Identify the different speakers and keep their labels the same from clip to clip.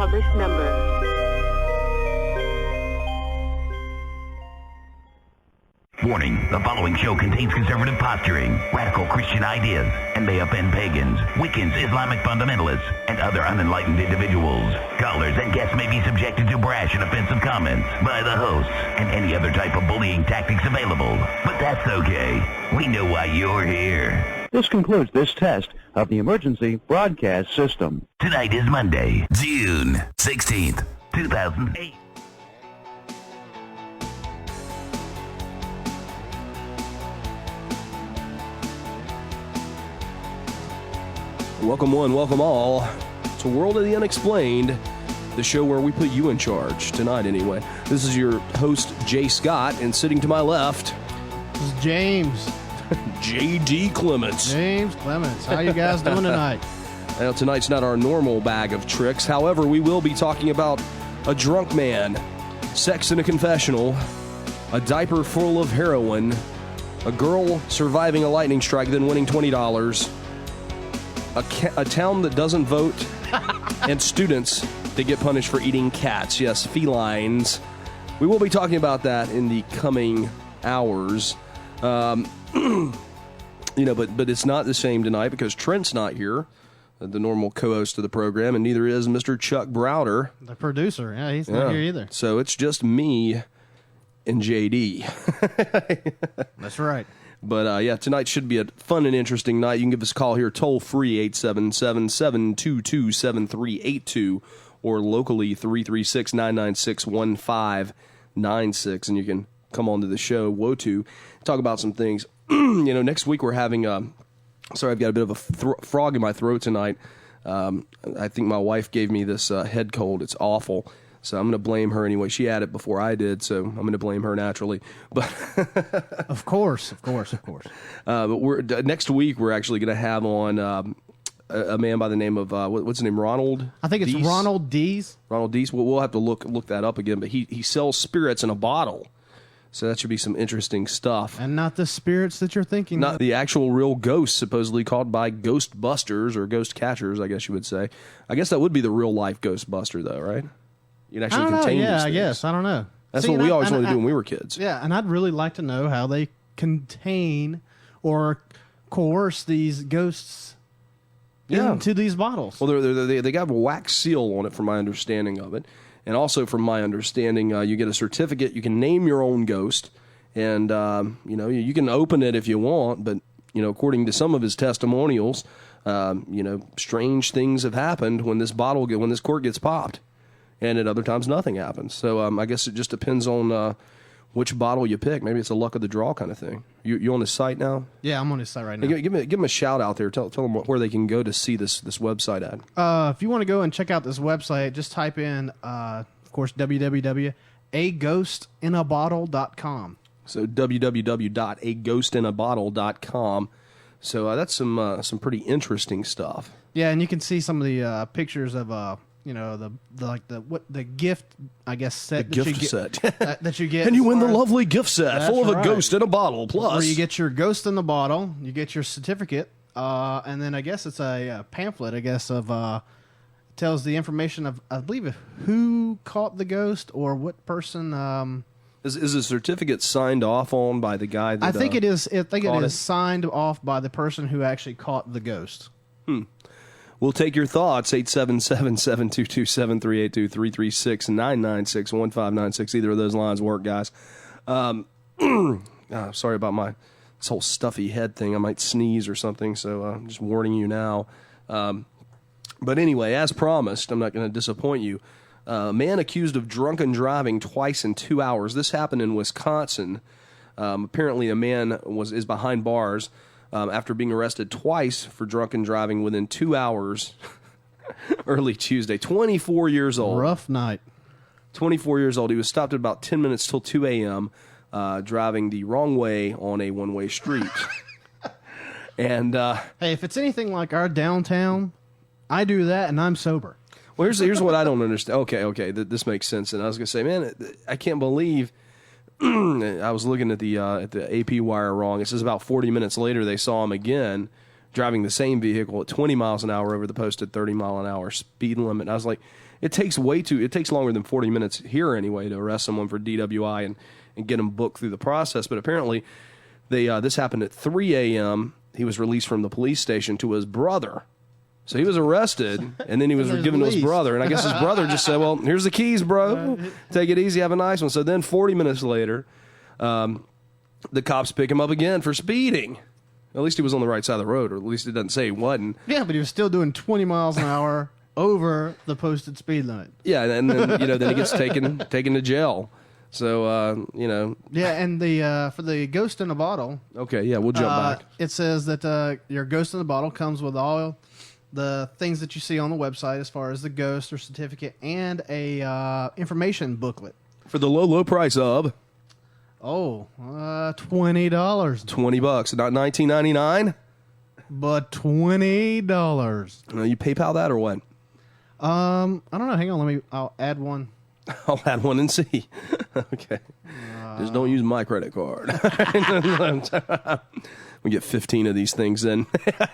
Speaker 1: public number.
Speaker 2: Warning, the following show contains conservative posturing, radical Christian ideas, and may offend pagans, Wiccans, Islamic fundamentalists, and other unenlightened individuals. Callers and guests may be subjected to brash and offensive comments by the hosts and any other type of bullying tactics available. But that's okay. We know why you're here.
Speaker 3: This concludes this test of the emergency broadcast system.
Speaker 2: Tonight is Monday, June 16th, 2008.
Speaker 4: Welcome one, welcome all to World of the Unexplained, the show where we put you in charge, tonight anyway. This is your host, Jay Scott, and sitting to my left...
Speaker 5: This is James.
Speaker 4: J.D. Clements.
Speaker 5: James Clements. How you guys doing tonight?
Speaker 4: Now, tonight's not our normal bag of tricks. However, we will be talking about a drunk man, sex in a confessional, a diaper full of heroin, a girl surviving a lightning strike then winning $20, a town that doesn't vote, and students that get punished for eating cats. Yes, felines. We will be talking about that in the coming hours. But it's not the same tonight because Trent's not here, the normal co-host of the program, and neither is Mr. Chuck Browder.
Speaker 5: The producer. Yeah, he's not here either.
Speaker 4: So it's just me and JD.
Speaker 5: That's right.
Speaker 4: But, tonight should be a fun and interesting night. You can give us a call here, toll-free, 877-722-7382, or locally, 336-996-1596, and you can come on to the show, WOTU, talk about some things. Next week we're having, sorry, I've got a bit of a frog in my throat tonight. I think my wife gave me this head cold. It's awful. So I'm going to blame her anyway. She had it before I did, so I'm going to blame her naturally. But
Speaker 5: Of course.
Speaker 4: But next week we're actually going to have on a man by the name of what's his name? Ronald.
Speaker 5: I think it's
Speaker 4: Deese?
Speaker 5: Ronald Deese.
Speaker 4: Ronald Deese. We'll have to look that up again. But he sells spirits in a bottle, so that should be some interesting stuff.
Speaker 5: And not the spirits that you're thinking.
Speaker 4: Not the actual real ghosts, supposedly caught by ghost busters or ghost catchers, I guess you would say. I guess that would be the real life ghost buster, though, right? You'd actually contain these things.
Speaker 5: I guess. I don't know.
Speaker 4: That's what we always wanted to do when we were kids.
Speaker 5: Yeah, and I'd really like to know how they contain or coerce these ghosts into these bottles.
Speaker 4: Well, they got a wax seal on it, from my understanding of it. And also, from my understanding, you get a certificate. You can name your own ghost. And, you can open it if you want. But, according to some of his testimonials, strange things have happened when this cork gets popped. And at other times, nothing happens. So I guess it just depends on which bottle you pick. Maybe it's a luck of the draw kind of thing. You on his site now?
Speaker 5: Yeah, I'm on his site right now.
Speaker 4: Hey, give him a shout out there. Tell them where they can go to see this website at.
Speaker 5: If you want to go and check out this website, just type in, of course, www.aghostinabottle.com.
Speaker 4: So www.aghostinabottle.com. So that's some pretty interesting stuff.
Speaker 5: Yeah, and you can see some of the pictures of the gift, I guess, set.
Speaker 4: The gift set.
Speaker 5: That you get.
Speaker 4: And you win the lovely gift set full of a ghost in a bottle. Plus,
Speaker 5: where you get your ghost in the bottle, you get your certificate, and then I guess it's a pamphlet, I guess, of tells the information of, I believe, who caught the ghost or what person.
Speaker 4: Is the certificate signed off on by the guy that
Speaker 5: I think it is. I think it is
Speaker 4: it?
Speaker 5: signed off by the person who actually caught the ghost.
Speaker 4: We'll take your thoughts, 877-722-7382, 336-996-1596. Either of those lines work, guys. Sorry about this whole stuffy head thing. I might sneeze or something, so I'm just warning you now. But anyway, as promised, I'm not going to disappoint you. A man accused of drunken driving twice in 2 hours. This happened in Wisconsin. Apparently, a man is behind bars after being arrested twice for drunken driving within 2 hours early Tuesday. 24 years old.
Speaker 5: Rough night.
Speaker 4: 24 years old. He was stopped at about 10 minutes till 2 a.m. Driving the wrong way on a one-way street. And
Speaker 5: hey, if it's anything like our downtown, I do that and I'm sober.
Speaker 4: Well, here's what I don't understand. Okay, this makes sense. And I was going to say, man, I can't believe I was looking at the AP wire wrong. It says about 40 minutes later they saw him again driving the same vehicle at 20 miles an hour over the posted 30-mile-an-hour speed limit. And I was like, it takes longer than 40 minutes here anyway to arrest someone for DWI and get them booked through the process. But apparently, this happened at 3 a.m. He was released from the police station to his brother. So he was arrested, and then he was given to his brother. And I guess his brother just said, well, here's the keys, bro. Take it easy, have a nice one. So then 40 minutes later, the cops pick him up again for speeding. At least he was on the right side of the road, or at least it doesn't say he wasn't.
Speaker 5: Yeah, but he was still doing 20 miles an hour over the posted speed limit.
Speaker 4: Yeah, and then then he gets taken to jail. So
Speaker 5: Yeah, and for the ghost in a bottle.
Speaker 4: Okay, yeah, we'll jump back.
Speaker 5: It says that your ghost in the bottle comes with all the things that you see on the website as far as the ghost or certificate and a information booklet
Speaker 4: For the low price of
Speaker 5: $20.
Speaker 4: $20, not $19.99.
Speaker 5: But $20.
Speaker 4: You PayPal that or what?
Speaker 5: I don't know. Hang on, I'll add one.
Speaker 4: I'll add one and see. Okay. Just don't use my credit card. We get 15 of these things, then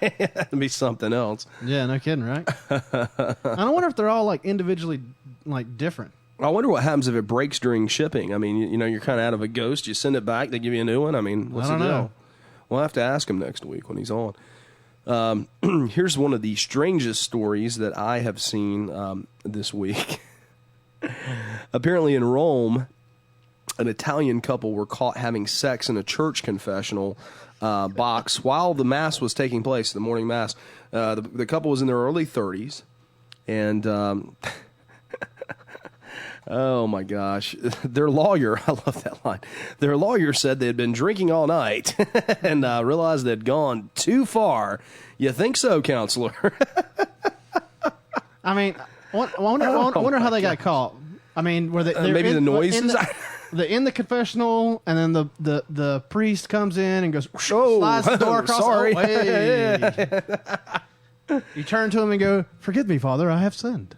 Speaker 4: it'll be something else.
Speaker 5: Yeah, no kidding, right? I don't wonder if they're all like individually like different.
Speaker 4: I wonder what happens if it breaks during shipping. I mean, you're kind of out of a ghost. You send it back, they give you a new one. I mean, what's the deal?
Speaker 5: Know.
Speaker 4: We'll have to ask him next week when he's on. Here's one of the strangest stories that I have seen this week. Apparently in Rome, an Italian couple were caught having sex in a church confessional box while the Mass was taking place, the morning Mass. The couple was in their early 30s, and oh my gosh, their lawyer, I love that line, their lawyer said they had been drinking all night and realized they'd gone too far. You think so, counselor?
Speaker 5: I mean, I wonder how they got caught. I mean, were they
Speaker 4: maybe the noises?
Speaker 5: They're in the confessional, and then the priest comes in and goes, slides the door across.
Speaker 4: Sorry.
Speaker 5: Oh, hey. You turn to him and go, "Forgive me, Father, I have sinned."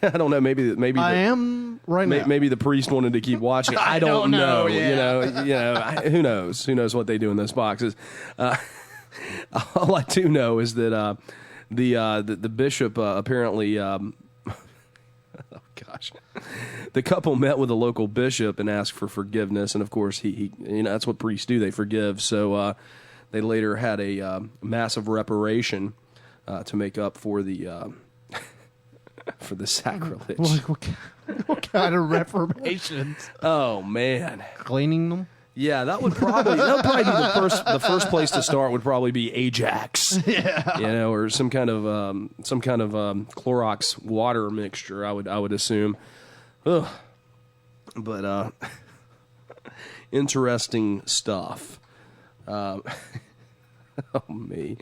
Speaker 4: I don't know. Maybe
Speaker 5: I am right now.
Speaker 4: Maybe the priest wanted to keep watching. I don't know.
Speaker 5: Yeah.
Speaker 4: Who knows? Who knows what they do in those boxes? All I do know is that the bishop apparently. Oh gosh, the couple met with a local bishop and asked for forgiveness, and of course he that's what priests do, they forgive. So they later had a massive reparation to make up for the for the sacrilege.
Speaker 5: What kind of reparations?
Speaker 4: Oh man,
Speaker 5: Cleaning them.
Speaker 4: Yeah, that would probably be the first place to start would probably be Ajax. Yeah, or some kind of Clorox water mixture. I would assume. Ugh. But interesting stuff. Oh me,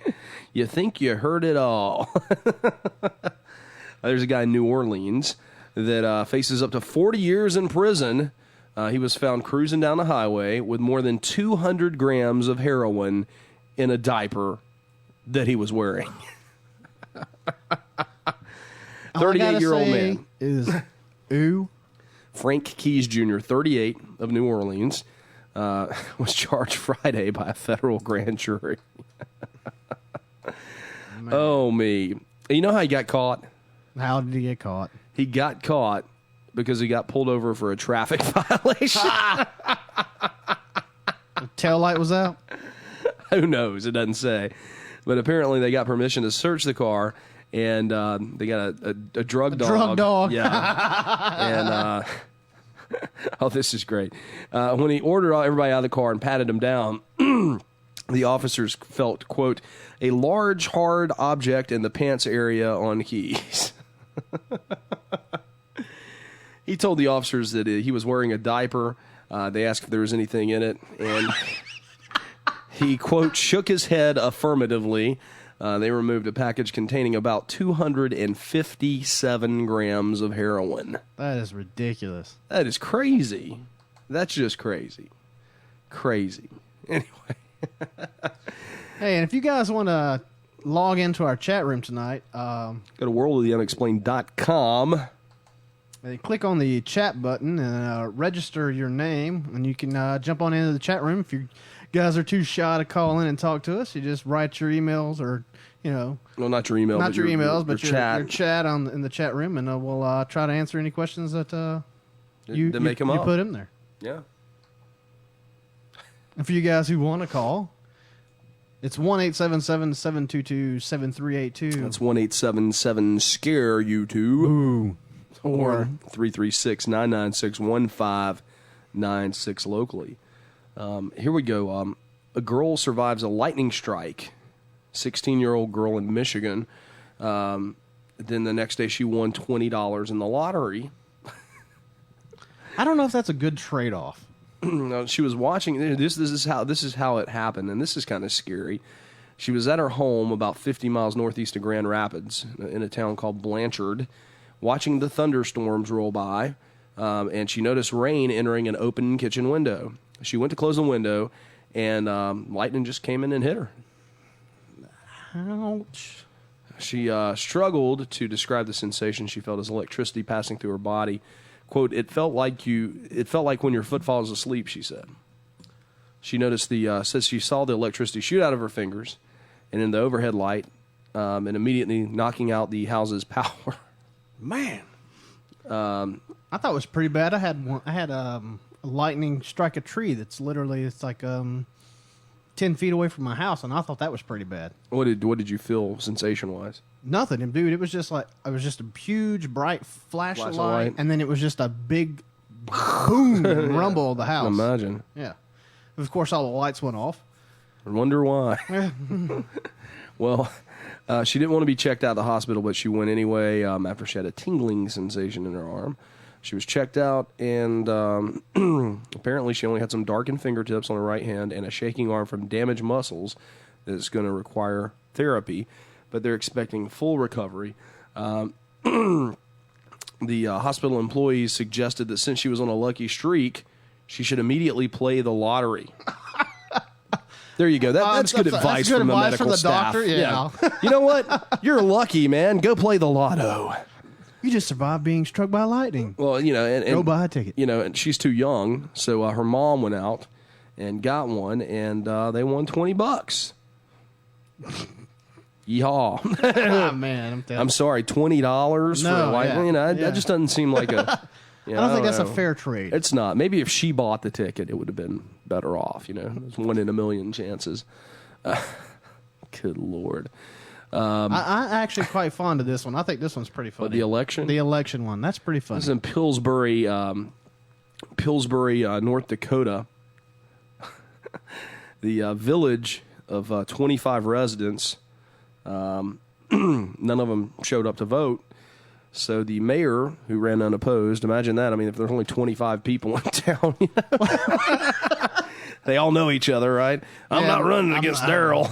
Speaker 4: you think you heard it all? There's a guy in New Orleans that faces up to 40 years in prison. He was found cruising down the highway with more than 200 grams of heroin in a diaper that he was wearing. 38-year-old man.
Speaker 5: Is ooh.
Speaker 4: Frank Keys Jr., 38, of New Orleans, was charged Friday by a federal grand jury. Oh, me. You know how he got caught?
Speaker 5: How did he get caught?
Speaker 4: He got caught because he got pulled over for a traffic violation.
Speaker 5: The tail light was out?
Speaker 4: Who knows? It doesn't say. But apparently they got permission to search the car, and they got a drug dog.
Speaker 5: Drug dog.
Speaker 4: Yeah. And, oh, this is great. When he ordered everybody out of the car and patted them down, the officers felt, quote, a large, hard object in the pants area on Keys. He told the officers that he was wearing a diaper. They asked if there was anything in it, and he, quote, shook his head affirmatively. They removed a package containing about 257 grams of heroin.
Speaker 5: That is ridiculous.
Speaker 4: That is crazy. That's just crazy. Crazy. Anyway.
Speaker 5: Hey, and if you guys want to log into our chat room tonight,
Speaker 4: go to worldoftheunexplained.com.
Speaker 5: and click on the chat button and register your name, and you can jump on into the chat room. If you guys are too shy to call in and talk to us, you just write your emails or,
Speaker 4: well, not your email,
Speaker 5: not your emails, but your
Speaker 4: chat.
Speaker 5: chat in the chat room, and we'll try to answer any questions that you
Speaker 4: make them up.
Speaker 5: put in there.
Speaker 4: Yeah.
Speaker 5: And for you guys who want to call, it's 1-877-722-7382.
Speaker 4: That's 1-877-SCARE-YOU2.
Speaker 5: Ooh.
Speaker 4: Or 336-996-1596 locally. Here we go. A girl survives a lightning strike. 16-year-old girl in Michigan. Then the next day she won $20 in the lottery.
Speaker 5: I don't know if that's a good trade-off.
Speaker 4: She was watching. This is how it happened, and this is kind of scary. She was at her home about 50 miles northeast of Grand Rapids in a town called Blanchard, watching the thunderstorms roll by, and she noticed rain entering an open kitchen window. She went to close the window, and lightning just came in and hit her.
Speaker 5: Ouch.
Speaker 4: She struggled to describe the sensation she felt as electricity passing through her body. Quote, it felt like when your foot falls asleep, she said. She noticed says she saw the electricity shoot out of her fingers and in the overhead light, and immediately knocking out the house's power.
Speaker 5: Man. I thought it was pretty bad. I had a lightning strike a tree that's literally, it's like 10 feet away from my house, and I thought that was pretty bad.
Speaker 4: What did you feel sensation-wise?
Speaker 5: Nothing, dude. It was just a huge, bright flash of light, and then it was just a big boom and rumble of the house.
Speaker 4: Imagine.
Speaker 5: Yeah. Of course, all the lights went off.
Speaker 4: I wonder why. Well, she didn't want to be checked out of the hospital, but she went anyway after she had a tingling sensation in her arm. She was checked out, and apparently she only had some darkened fingertips on her right hand and a shaking arm from damaged muscles that's going to require therapy, but they're expecting full recovery. The hospital employees suggested that since she was on a lucky streak, she should immediately play the lottery. There you go. That's good advice from the medical staff.
Speaker 5: Doctor. Yeah.
Speaker 4: You know what? You're lucky, man. Go play the lotto.
Speaker 5: You just survived being struck by lightning.
Speaker 4: Well, and
Speaker 5: go buy a ticket.
Speaker 4: And she's too young, so her mom went out and got one, and they won $20. Yeehaw!
Speaker 5: Oh, man, I'm telling.
Speaker 4: I'm sorry, $20 for a lightning. That just doesn't seem like a.
Speaker 5: I don't think that's a fair trade.
Speaker 4: It's not. Maybe if she bought the ticket, it would have been better off. There's 1 in a million chances. Good Lord.
Speaker 5: I actually quite fond of this one. I think this one's pretty funny.
Speaker 4: The election?
Speaker 5: The election one. That's pretty funny.
Speaker 4: This is in Pillsbury, North Dakota. The village of 25 residents, none of them showed up to vote. So the mayor, who ran unopposed, imagine that. I mean, if there's only 25 people in town, they all know each other, right? I'm not running against Daryl.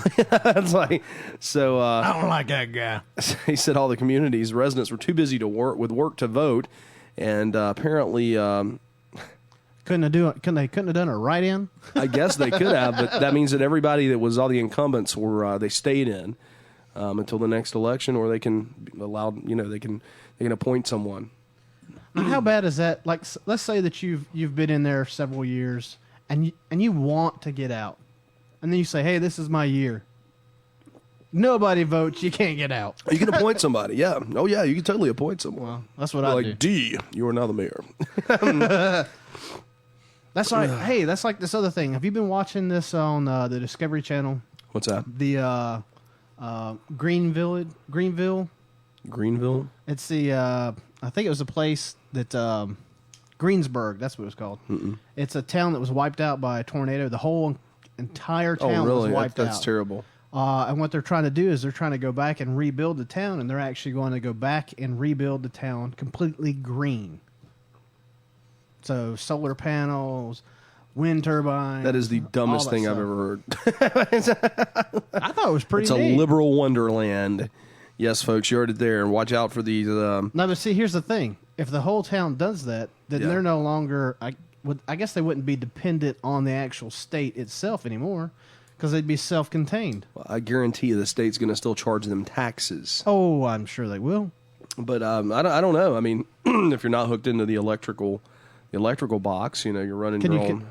Speaker 4: It's like, so.
Speaker 5: I don't like that guy.
Speaker 4: He said all the community's residents were too busy to work to vote, and apparently.
Speaker 5: Couldn't have done a write-in?
Speaker 4: I guess they could have, but that means that everybody that was all the incumbents were they stayed in until the next election, or they can they can appoint someone.
Speaker 5: Now, how bad is that? Like, let's say that you've been in there several years, and you want to get out, and then you say, "Hey, this is my year." Nobody votes. You can't get out.
Speaker 4: You can appoint somebody. Yeah. Oh yeah, you can totally appoint someone.
Speaker 5: Well, that's what I do.
Speaker 4: Like D, you are now the mayor.
Speaker 5: That's like, hey, that's like this other thing. Have you been watching this on the Discovery Channel?
Speaker 4: What's that?
Speaker 5: The Greenville. It's the I think it was a place that Greensburg. That's what it's called. Mm-mm. It's a town that was wiped out by a tornado. The whole entire town was wiped out.
Speaker 4: That's terrible.
Speaker 5: And what they're trying to do is they're trying to go back and rebuild the town, and they're actually going to go back and rebuild the town completely green. So solar panels, wind turbines.
Speaker 4: That is the dumbest thing I've ever heard.
Speaker 5: I thought it was pretty
Speaker 4: neat.
Speaker 5: It's
Speaker 4: a liberal wonderland. Yes, folks, you heard it there. And watch out for these.
Speaker 5: No, but see, here's the thing. If the whole town does that, then they're no longer... I guess they wouldn't be dependent on the actual state itself anymore, because they'd be self-contained.
Speaker 4: Well, I guarantee you the state's going to still charge them taxes.
Speaker 5: Oh, I'm sure they will.
Speaker 4: But I don't know. I mean, if you're not hooked into the electrical box, you're running your own.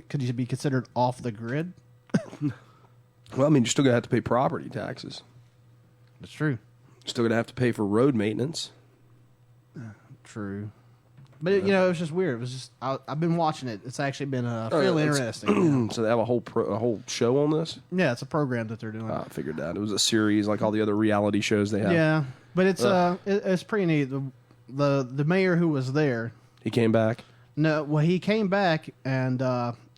Speaker 5: Could you be considered off the grid?
Speaker 4: Well, I mean, you're still going to have to pay property taxes.
Speaker 5: That's true.
Speaker 4: You're still going to have to pay for road maintenance.
Speaker 5: True. But, it was just weird. It was just, I've been watching it. It's actually been fairly interesting.
Speaker 4: So they have a whole show on this?
Speaker 5: Yeah, it's a program that they're doing.
Speaker 4: I figured that. It was a series like all the other reality shows they have.
Speaker 5: Yeah, but it's pretty neat. The mayor who was there.
Speaker 4: He came back?
Speaker 5: No, well, he came back and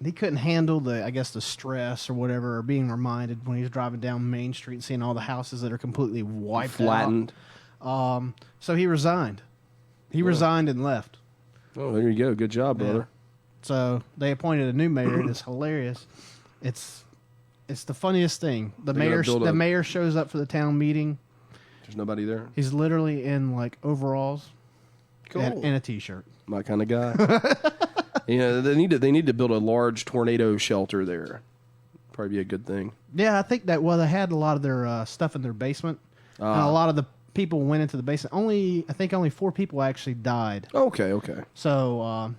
Speaker 5: he couldn't handle the stress or whatever, or being reminded when he was driving down Main Street and seeing all the houses that are completely wiped
Speaker 4: Flattened.
Speaker 5: out. So he resigned. He resigned and left.
Speaker 4: Oh, there you go. Good job, brother.
Speaker 5: Yeah. So they appointed a new mayor, and it's hilarious. It's the funniest thing. The mayor shows up for the town meeting.
Speaker 4: There's nobody there.
Speaker 5: He's literally in like overalls,
Speaker 4: cool,
Speaker 5: and a t-shirt.
Speaker 4: My kind of guy. They need to build a large tornado shelter there. Probably be a good thing.
Speaker 5: Yeah, I think that. Well, they had a lot of their stuff in their basement, and a lot of the people went into the basement. I think only 4 people actually died.
Speaker 4: Okay.
Speaker 5: So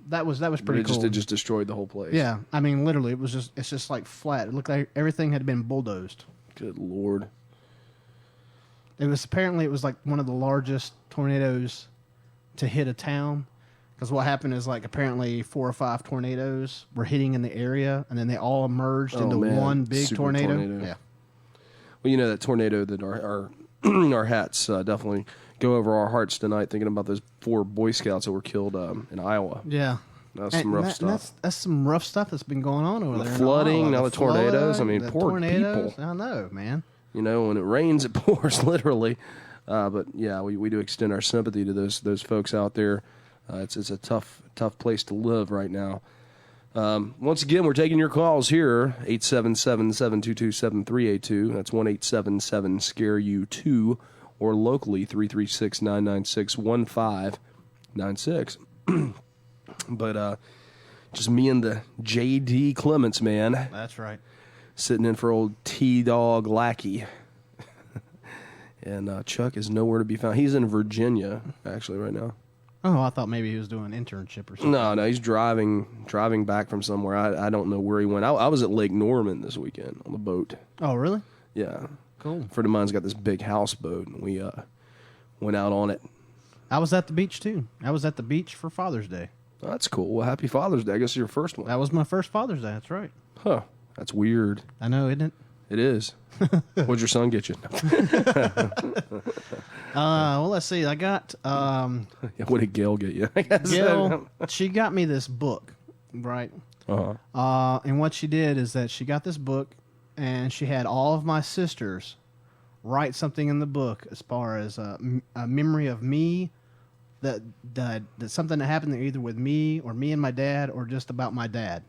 Speaker 5: that was pretty cool.
Speaker 4: It just destroyed the whole place.
Speaker 5: Yeah, I mean, literally, it's just like flat. It looked like everything had been bulldozed.
Speaker 4: Good Lord.
Speaker 5: It was like one of the largest tornadoes to hit a town. Because what happened is apparently 4 or 5 tornadoes were hitting in the area, and then they all emerged into one big
Speaker 4: Super
Speaker 5: tornado. Yeah.
Speaker 4: Well, that tornado that our our hats definitely go over our hearts tonight, thinking about those 4 Boy Scouts that were killed in Iowa.
Speaker 5: Yeah.
Speaker 4: That's some rough stuff.
Speaker 5: That's some rough stuff that's been going on over there.
Speaker 4: The flooding, now the tornadoes. I mean,
Speaker 5: the
Speaker 4: poor
Speaker 5: tornadoes.
Speaker 4: people.
Speaker 5: I know, man.
Speaker 4: When it rains, it pours, literally. But yeah, we do extend our sympathy to those folks out there. It's a tough place to live right now. Once again, we're taking your calls here, 877-722-7382. That's 1-877-SCARE-YOU-2, or locally 336-996-1596. But just me and the J.D. Clements, man.
Speaker 5: That's right.
Speaker 4: Sitting in for old T-Dog Lackey. And Chuck is nowhere to be found. He's in Virginia, actually, right now.
Speaker 5: Oh, I thought maybe he was doing an internship or something.
Speaker 4: No, he's driving back from somewhere. I don't know where he went. I was at Lake Norman this weekend on the boat.
Speaker 5: Oh, really?
Speaker 4: Yeah.
Speaker 5: Cool.
Speaker 4: A friend of mine's got this big houseboat, and we went out on it.
Speaker 5: I was at the beach, too. I was at the beach for Father's Day.
Speaker 4: Oh, that's cool. Well, happy Father's Day. I guess it's your first one.
Speaker 5: That was my first Father's Day. That's right.
Speaker 4: Huh. That's weird.
Speaker 5: I know, isn't it?
Speaker 4: It is. What'd your son get you?
Speaker 5: Well, let's see. I got...
Speaker 4: What did Gail get you?
Speaker 5: Gail, she got me this book, right?
Speaker 4: Uh-huh.
Speaker 5: And what she did is that she got this book, and she had all of my sisters write something in the book as far as a memory of me, that something that happened either with me or me and my dad, or just about my dad.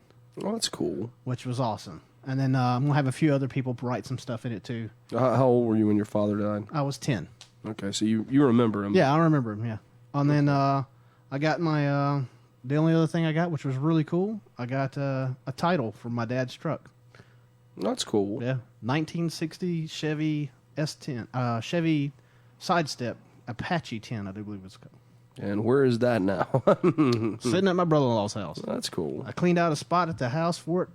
Speaker 4: Oh, that's cool.
Speaker 5: Which was awesome. And then I'm going to have a few other people write some stuff in it, too.
Speaker 4: How old were you when your father died?
Speaker 5: I was 10.
Speaker 4: Okay, so you remember him.
Speaker 5: Yeah, I remember him, yeah. And then I got my... the only other thing I got, which was really cool, I got a title for my dad's truck.
Speaker 4: That's cool.
Speaker 5: Yeah. 1960 Chevy S10. Chevy Sidestep Apache 10, I do believe it's called.
Speaker 4: And where is that now?
Speaker 5: Sitting at my brother-in-law's house.
Speaker 4: That's cool.
Speaker 5: I cleaned out a spot at the house for it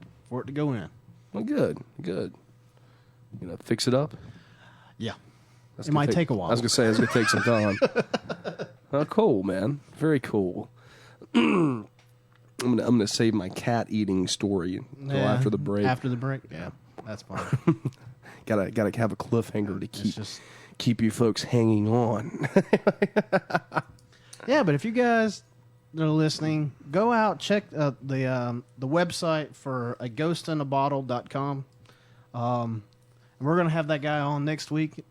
Speaker 5: to go in.
Speaker 4: Well, good. You gonna fix it up?
Speaker 5: Yeah.
Speaker 4: It
Speaker 5: might take a while.
Speaker 4: I was gonna say it's gonna take some time. Oh, cool, man. Very cool. I'm gonna save my cat eating story until after the break.
Speaker 5: After the break, yeah, that's fine.
Speaker 4: gotta have a cliffhanger to keep you folks hanging on.
Speaker 5: Yeah, but if you guys that are listening, go out, check the website for aghostinabottle.com. And we're going to have that guy on next week.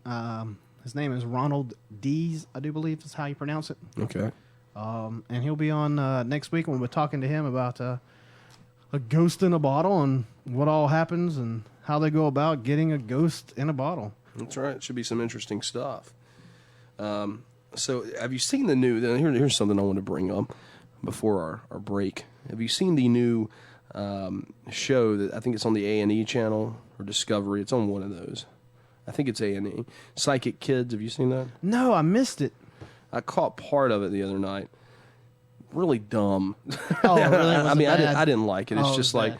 Speaker 5: His name is Ronald Dees, I do believe is how you pronounce it.
Speaker 4: Okay.
Speaker 5: And he'll be on next week when we're talking to him about a ghost in a bottle and what all happens and how they go about getting a ghost in a bottle.
Speaker 4: That's right. It should be some interesting stuff. So have you seen the new... Here's something I want to bring up before our break. Have you seen the new show that I think it's on the A&E channel or Discovery? It's on one of those. I think it's A&E. Psychic Kids. Have you seen that?
Speaker 5: No, I missed it.
Speaker 4: I caught part of it the other night. Really dumb.
Speaker 5: Oh, really?
Speaker 4: I mean, I didn't like it. It's just like,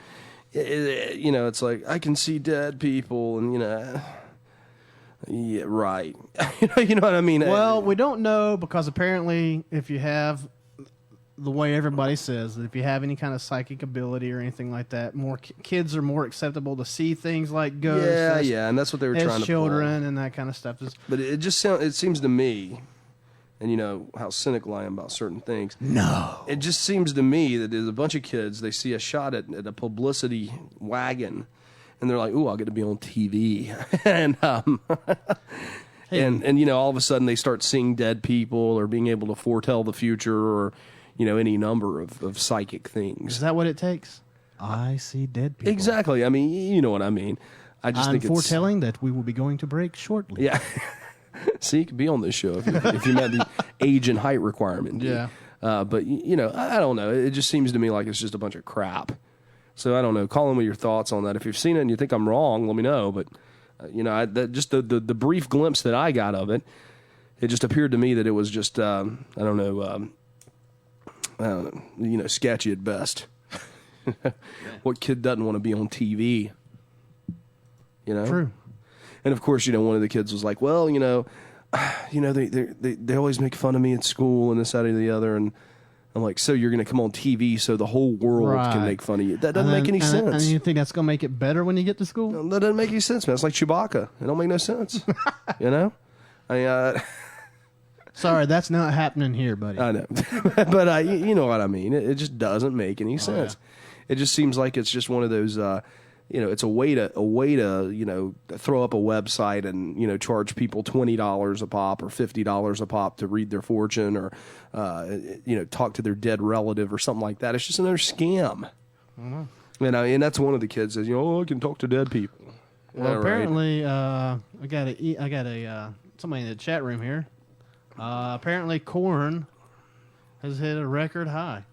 Speaker 4: it's like, I can see dead people, and, yeah, right. You know what I mean?
Speaker 5: Well, we don't know, because apparently if you have, the way everybody says, that if you have any kind of psychic ability or anything like that, more kids are more acceptable to see things like ghosts.
Speaker 4: Yeah, and that's what they were trying to
Speaker 5: children
Speaker 4: pull.
Speaker 5: and that kind of stuff.
Speaker 4: But it seems to me, and you know how cynical I am about certain things.
Speaker 5: No.
Speaker 4: It just seems to me that there's a bunch of kids, they see a shot at a publicity wagon, and they're like, ooh, I'll get to be on TV. and and all of a sudden they start seeing dead people or being able to foretell the future or, any number of psychic things.
Speaker 5: Is that what it takes? I see dead people.
Speaker 4: Exactly. I mean, you know what I mean. I'm
Speaker 5: foretelling that we will be going to break shortly.
Speaker 4: Yeah. See, you could be on this show if you met the age and height requirement.
Speaker 5: Yeah.
Speaker 4: But, I don't know. It just seems to me like it's just a bunch of crap. So I don't know. Call in with your thoughts on that. If you've seen it and you think I'm wrong, let me know. But, just the brief glimpse that I got of it, it just appeared to me that it was just, sketchy at best. What kid doesn't want to be on TV?
Speaker 5: True.
Speaker 4: And of course, one of the kids was like, well, they always make fun of me at school and this, that, or the other. And I'm like, so you're going to come on TV so the whole world can make fun of you? That doesn't make any sense.
Speaker 5: And you think that's going to make it better when you get to school?
Speaker 4: No, that doesn't make any sense, man. It's like Chewbacca. It don't make no sense.
Speaker 5: Sorry, that's not happening here, buddy.
Speaker 4: I know. But you know what I mean. It just doesn't make any sense. Yeah. It just seems like it's just one of those, it's a way to throw up a website and, charge people $20 a pop or $50 a pop to read their fortune or, talk to their dead relative or something like that. It's just another scam. And that's one of the kids says, I can talk to dead people.
Speaker 5: Well, apparently, I got somebody in the chat room here. Apparently, corn has hit a record high.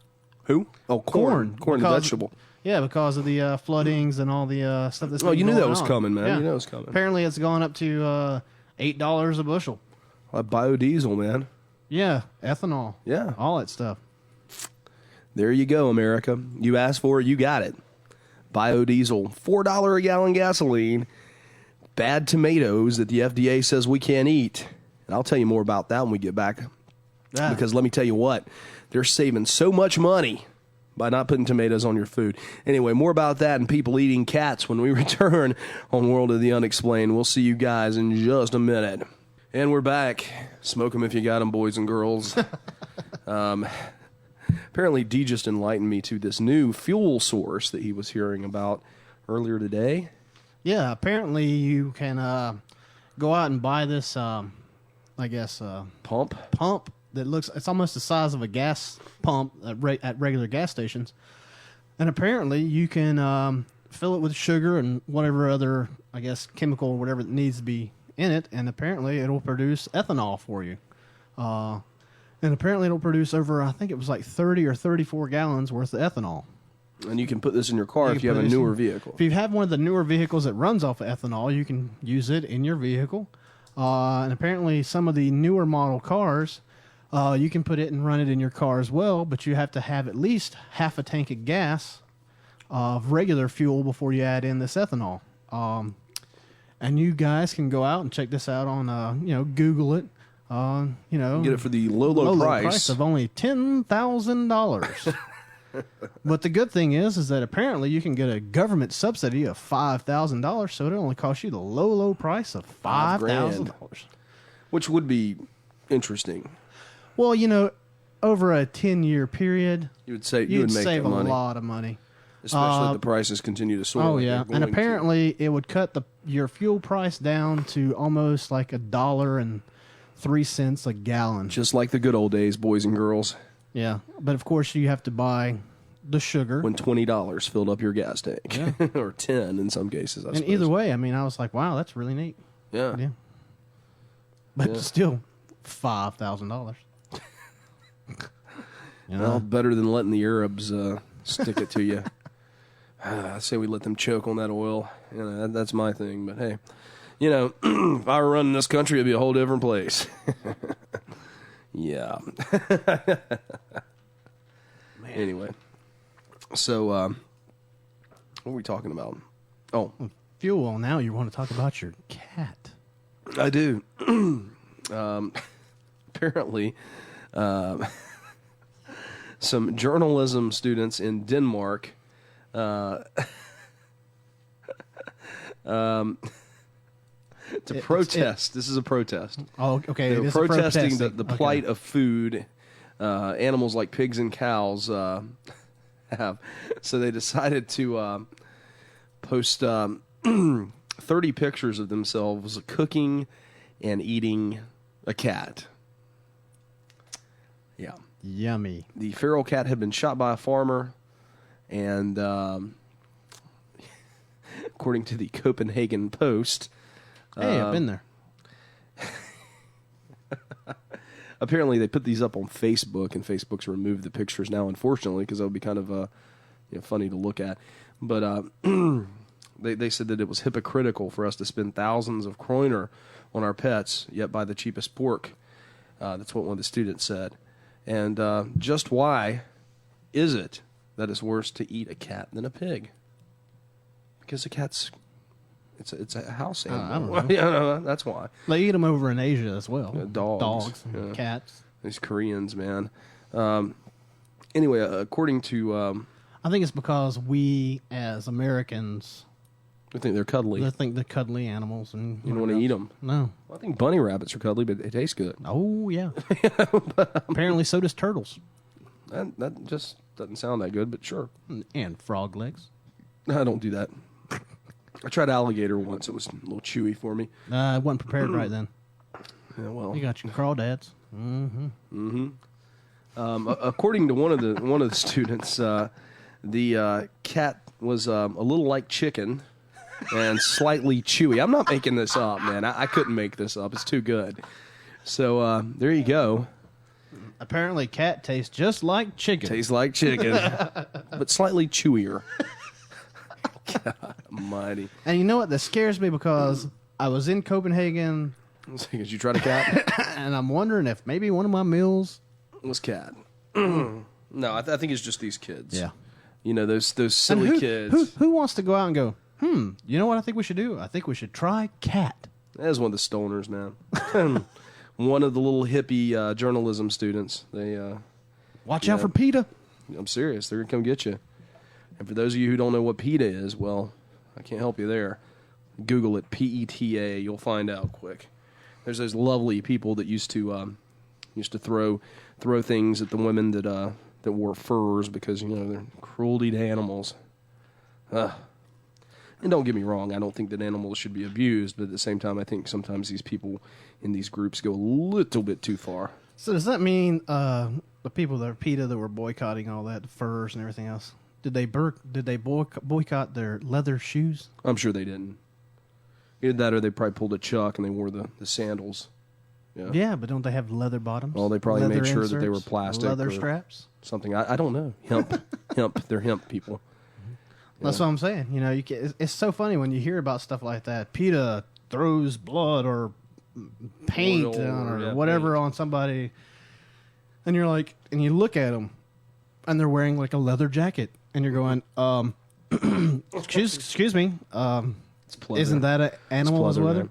Speaker 4: Who? Oh, corn. Corn, the vegetable.
Speaker 5: Yeah, because of the floodings and all the stuff that's been
Speaker 4: you knew
Speaker 5: going
Speaker 4: that was
Speaker 5: on.
Speaker 4: coming, man.
Speaker 5: Yeah.
Speaker 4: You knew it was coming.
Speaker 5: Apparently, it's gone up to $8 a bushel.
Speaker 4: Biodiesel, man.
Speaker 5: Yeah, ethanol.
Speaker 4: Yeah.
Speaker 5: All that stuff.
Speaker 4: There you go, America. You asked for it, you got it. Biodiesel, $4 a gallon gasoline, bad tomatoes that the FDA says we can't eat. And I'll tell you more about that when we get back.
Speaker 5: Yeah.
Speaker 4: Because let me tell you what, they're saving so much money by not putting tomatoes on your food. Anyway, more about that and people eating cats when we return on World of the Unexplained. We'll see you guys in just a minute. And we're back. Smoke 'em if you got 'em, boys and girls. Apparently, D just enlightened me to this new fuel source that he was hearing about earlier today.
Speaker 5: Yeah, apparently you can go out and buy this,
Speaker 4: Pump
Speaker 5: that it's almost the size of a gas pump at regular gas stations. And apparently you can fill it with sugar and whatever other, chemical or whatever that needs to be in it. And apparently it'll produce ethanol for you. And apparently it'll produce over, I think it was like 30 or 34 gallons worth of ethanol.
Speaker 4: And you can put this in your car if you have a newer vehicle.
Speaker 5: If you have one of the newer vehicles that runs off of ethanol, you can use it in your vehicle. And apparently some of the newer model cars, you can put it and run it in your car as well, but you have to have at least half a tank of gas of regular fuel before you add in this ethanol. And you guys can go out and check this out on, Google it.
Speaker 4: Get it for the low price
Speaker 5: of only $10,000. But the good thing is that apparently you can get a government subsidy of $5,000, so it only costs you the low price of $5,000.
Speaker 4: Which would be interesting.
Speaker 5: Well, over a 10-year period,
Speaker 4: you'd
Speaker 5: save a
Speaker 4: money.
Speaker 5: lot of money.
Speaker 4: Especially if the prices continue to soar.
Speaker 5: Oh, yeah. And apparently it would cut your fuel price down to almost like $1.03 a gallon.
Speaker 4: Just like the good old days, boys and girls.
Speaker 5: Yeah, but of course you have to buy the sugar.
Speaker 4: When $20 filled up your gas tank.
Speaker 5: Yeah.
Speaker 4: Or 10 in some cases, I suppose.
Speaker 5: And either way, I was like, wow, that's really neat.
Speaker 4: Yeah.
Speaker 5: But still, $5,000.
Speaker 4: Well, better than letting the Arabs stick it to you. I say we let them choke on that oil. That's my thing. But hey, if I were running this country, it'd be a whole different place. Yeah. Anyway, so What are we talking about? Oh,
Speaker 5: Fuel. Now you want to talk about your cat.
Speaker 4: I do. Apparently, some journalism students in Denmark protest. This is a protest.
Speaker 5: Oh, okay.
Speaker 4: They were protesting the plight of food animals like pigs and cows have. So they decided to post 30 pictures of themselves cooking and eating a cat. Yeah.
Speaker 5: Yummy.
Speaker 4: The feral cat had been shot by a farmer, and according to the Copenhagen Post...
Speaker 5: Hey, I've been there.
Speaker 4: Apparently, they put these up on Facebook, and Facebook's removed the pictures now, unfortunately, because that would be kind of funny to look at. But they said that it was hypocritical for us to spend thousands of kroner on our pets, yet buy the cheapest pork. That's what one of the students said. And just why is it that it's worse to eat a cat than a pig? Because a cat's... It's a house animal.
Speaker 5: I don't know.
Speaker 4: Yeah, no, that's why.
Speaker 5: They eat them over in Asia as well.
Speaker 4: Dogs.
Speaker 5: And cats.
Speaker 4: These Koreans, man. Anyway, according to...
Speaker 5: I think it's because we, as Americans...
Speaker 4: I think they're cuddly.
Speaker 5: They think they're cuddly animals. And
Speaker 4: You don't want to eat them.
Speaker 5: No.
Speaker 4: Well, I think bunny rabbits are cuddly, but they taste good.
Speaker 5: Oh, yeah. Apparently so does turtles.
Speaker 4: That just doesn't sound that good, but sure.
Speaker 5: And frog legs.
Speaker 4: I don't do that. I tried alligator once. It was a little chewy for me.
Speaker 5: I wasn't prepared right then.
Speaker 4: Yeah, well,
Speaker 5: You got your crawdads.
Speaker 4: according to one of the students, the cat was a little like chicken and slightly chewy. I'm not making this up, man. I couldn't make this up. It's too good. So there you go.
Speaker 5: Apparently, cat tastes just like chicken.
Speaker 4: Tastes like chicken, but slightly chewier. God almighty.
Speaker 5: And you know what? That scares me because I was in Copenhagen.
Speaker 4: Did you try to cat?
Speaker 5: And I'm wondering if maybe one of my meals
Speaker 4: Was cat. No, I think it's just these kids.
Speaker 5: Yeah.
Speaker 4: You know, those silly kids.
Speaker 5: Who wants to go out and go, you know what I think we should do? I think we should try cat.
Speaker 4: That's one of the stoners, man. One of the little hippie journalism students. They
Speaker 5: Watch out for PETA.
Speaker 4: I'm serious. They're going to come get you. And for those of you who don't know what PETA is, well, I can't help you there. Google it, PETA. You'll find out quick. There's those lovely people that used to throw things at the women that wore furs because, you know, they're cruelty to animals. And don't get me wrong, I don't think that animals should be abused, but at the same time, I think sometimes these people in these groups go a little bit too far.
Speaker 5: So does that mean the people that are PETA that were boycotting all that, the furs and everything else, did they boycott their leather shoes?
Speaker 4: I'm sure they didn't. Either that or they probably pulled a Chuck and they wore the sandals.
Speaker 5: Yeah, but don't they have leather bottoms?
Speaker 4: Well, they probably
Speaker 5: leather
Speaker 4: made sure that they were
Speaker 5: inserts,
Speaker 4: plastic.
Speaker 5: leather
Speaker 4: or
Speaker 5: straps?
Speaker 4: Something. I don't know. Hemp. They're hemp people.
Speaker 5: That's what I'm saying. You know, it's so funny when you hear about stuff like that. PETA throws blood or paint
Speaker 4: Oil
Speaker 5: or whatever on somebody, and you're like, and you look at them, and they're wearing like a leather jacket, and you're going, excuse me,
Speaker 4: It's pleather.
Speaker 5: Isn't that an animal as well?
Speaker 4: No,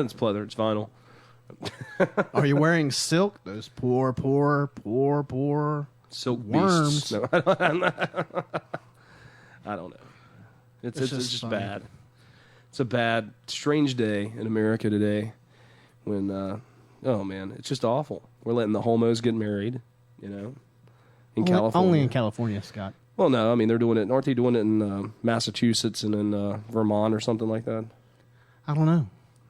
Speaker 4: it's pleather. It's vinyl.
Speaker 5: Are you wearing silk? Those poor
Speaker 4: Silk
Speaker 5: worms.
Speaker 4: beasts. No, I don't know. It's just
Speaker 5: funny.
Speaker 4: bad. It's a bad, strange day in America today when, oh man, it's just awful. We're letting the homos get married, you know, in California.
Speaker 5: Only in California, Scott.
Speaker 4: Well, no, I mean, they're doing it. Aren't they doing it in Massachusetts and in Vermont or something like that?
Speaker 5: I don't know.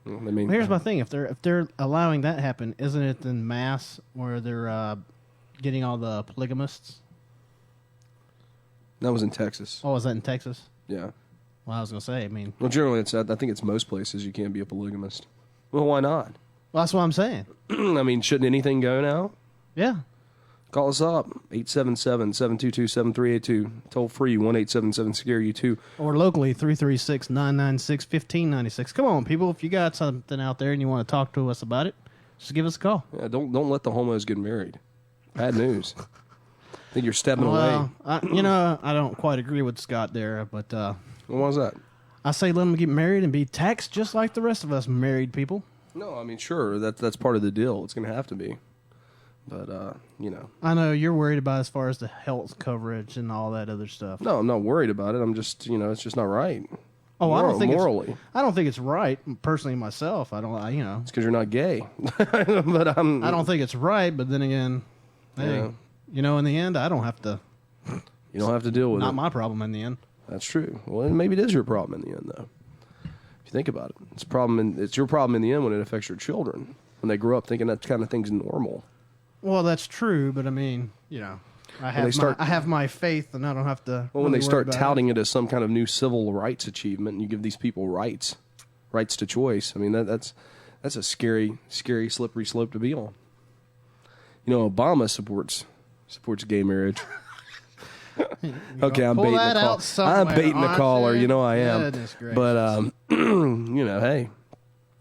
Speaker 4: I mean,
Speaker 5: Well, here's my thing: if they're allowing that happen, isn't it in mass where they're getting all the polygamists?
Speaker 4: that was in Texas.
Speaker 5: Oh, is that in Texas?
Speaker 4: Yeah.
Speaker 5: Well, I was gonna say. I mean,
Speaker 4: Well, generally, I think it's most places you can't be a polygamist. Well, why not?
Speaker 5: well, that's what I'm saying.
Speaker 4: I mean, shouldn't anything go now?
Speaker 5: Yeah.
Speaker 4: Call us up, 877-722-7382. Toll free, 1-877-SCARE-YOU-2.
Speaker 5: Or locally, 336-996-1596. Come on, people! If you got something out there and you want to talk to us about it, just give us a call.
Speaker 4: Yeah, don't let the homos get married. Bad news. think you're stepping away.
Speaker 5: I don't quite agree with Scott there, but
Speaker 4: What was that?
Speaker 5: I say let them get married and be taxed just like the rest of us married people.
Speaker 4: No, I mean, sure, that's part of the deal. It's going to have to be. But,
Speaker 5: I know you're worried about as far as the health coverage and all that other stuff.
Speaker 4: No, I'm not worried about it. I'm just, it's just not right.
Speaker 5: Oh, I don't think
Speaker 4: morally.
Speaker 5: I don't think it's right. Personally, myself, I don't.
Speaker 4: It's because you're not gay. But
Speaker 5: I don't think it's right. But then again, hey, in the end, I don't have to.
Speaker 4: You don't have to deal with it.
Speaker 5: Not my problem in the end.
Speaker 4: That's true. Well, maybe it is your problem in the end, though. If you think about it, it's your problem in the end when it affects your children when they grow up thinking that kind of thing's normal.
Speaker 5: Well, that's true, but I mean, I have my faith, and I don't have to.
Speaker 4: Well, when they start touting it as some kind of new civil rights achievement, and you give these people rights to choice, I mean that's a scary, slippery slope to be on. Obama supports gay marriage. Okay, I'm baiting the call. I'm baiting the caller. I am. But hey,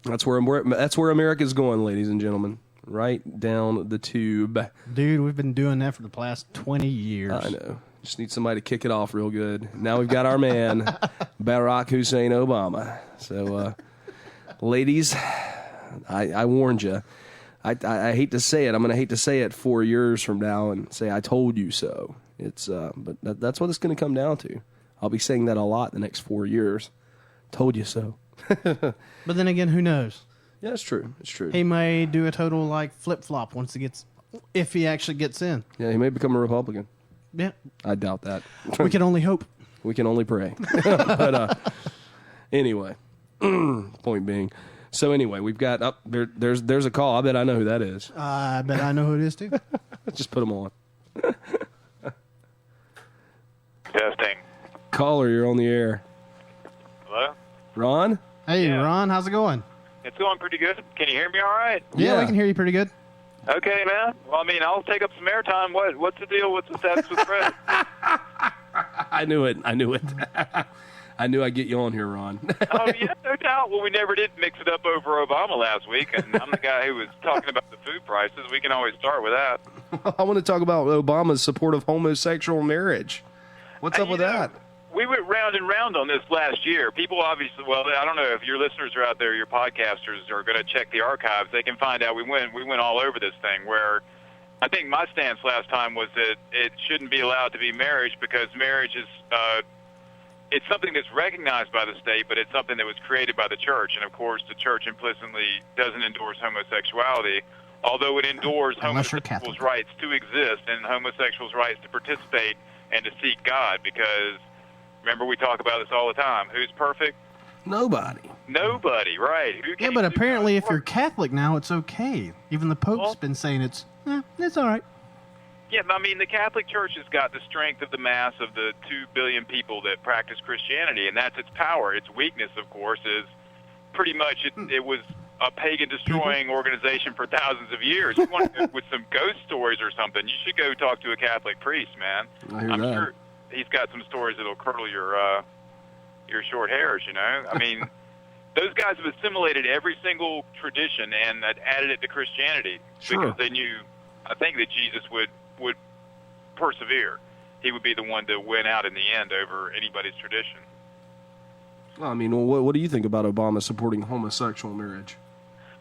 Speaker 4: that's where America's going, ladies and gentlemen. Right down the tube.
Speaker 5: Dude, we've been doing that for the past 20 years.
Speaker 4: I know. Just need somebody to kick it off real good. Now we've got our man, Barack Hussein Obama. So, ladies, I warned you. I hate to say it. I'm going to hate to say it 4 years from now and say I told you so. But that's what it's going to come down to. I'll be saying that a lot the next 4 years. Told you so.
Speaker 5: But then again, who knows?
Speaker 4: Yeah, it's true. It's true.
Speaker 5: He may do a total flip-flop if he actually gets in.
Speaker 4: Yeah, he may become a Republican.
Speaker 5: Yeah.
Speaker 4: I doubt that.
Speaker 5: We can only hope.
Speaker 4: We can only pray. But anyway, point being. So anyway, we've got there's a call. I bet I know who that is.
Speaker 5: I bet I know who it is too.
Speaker 4: Just put him on.
Speaker 1: Testing.
Speaker 4: Caller, you're on the air.
Speaker 1: Hello?
Speaker 4: Ron?
Speaker 5: Hey,
Speaker 1: Yeah.
Speaker 5: Ron, how's it going?
Speaker 1: It's going pretty good. Can you hear me all right?
Speaker 5: Yeah, we can hear you pretty good.
Speaker 1: Okay, man. Well, I'll take up some airtime. What's the deal? What's the status with Fred?
Speaker 4: I knew it. I knew I'd get you on here, Ron.
Speaker 1: Oh, yeah, no doubt. Well, we never did mix it up over Obama last week, and I'm the guy who was talking about the food prices. We can always start with that.
Speaker 4: I want to talk about Obama's support of homosexual marriage. What's up with that?
Speaker 1: We went round and round on this last year. People obviously, I don't know if your listeners are out there, your podcasters are going to check the archives. They can find out we went all over this thing where I think my stance last time was that it shouldn't be allowed to be marriage because marriage is it's something that's recognized by the state, but it's something that was created by the church. And, of course, the church implicitly doesn't endorse homosexuality, although it endorses homosexuals' rights to exist and homosexuals' rights to participate and to seek God because – remember, we talk about this all the time. Who's perfect?
Speaker 4: Nobody.
Speaker 1: Nobody, right.
Speaker 5: Yeah, but apparently if you're Catholic now, it's okay. Even the Pope's been saying it's all right.
Speaker 1: Yeah, the Catholic Church has got the strength of the mass of the 2 billion people that practice Christianity, and that's its power. Its weakness, of course, is pretty much it was a pagan-destroying organization for thousands of years. You want to go with some ghost stories or something, you should go talk to a Catholic priest, man.
Speaker 4: I'm sure
Speaker 1: he's got some stories that'll curl your short hairs, those guys have assimilated every single tradition and added it to Christianity because they knew, I think, that Jesus would persevere. He would be the one to win out in the end over anybody's tradition.
Speaker 4: What do you think about Obama supporting homosexual marriage?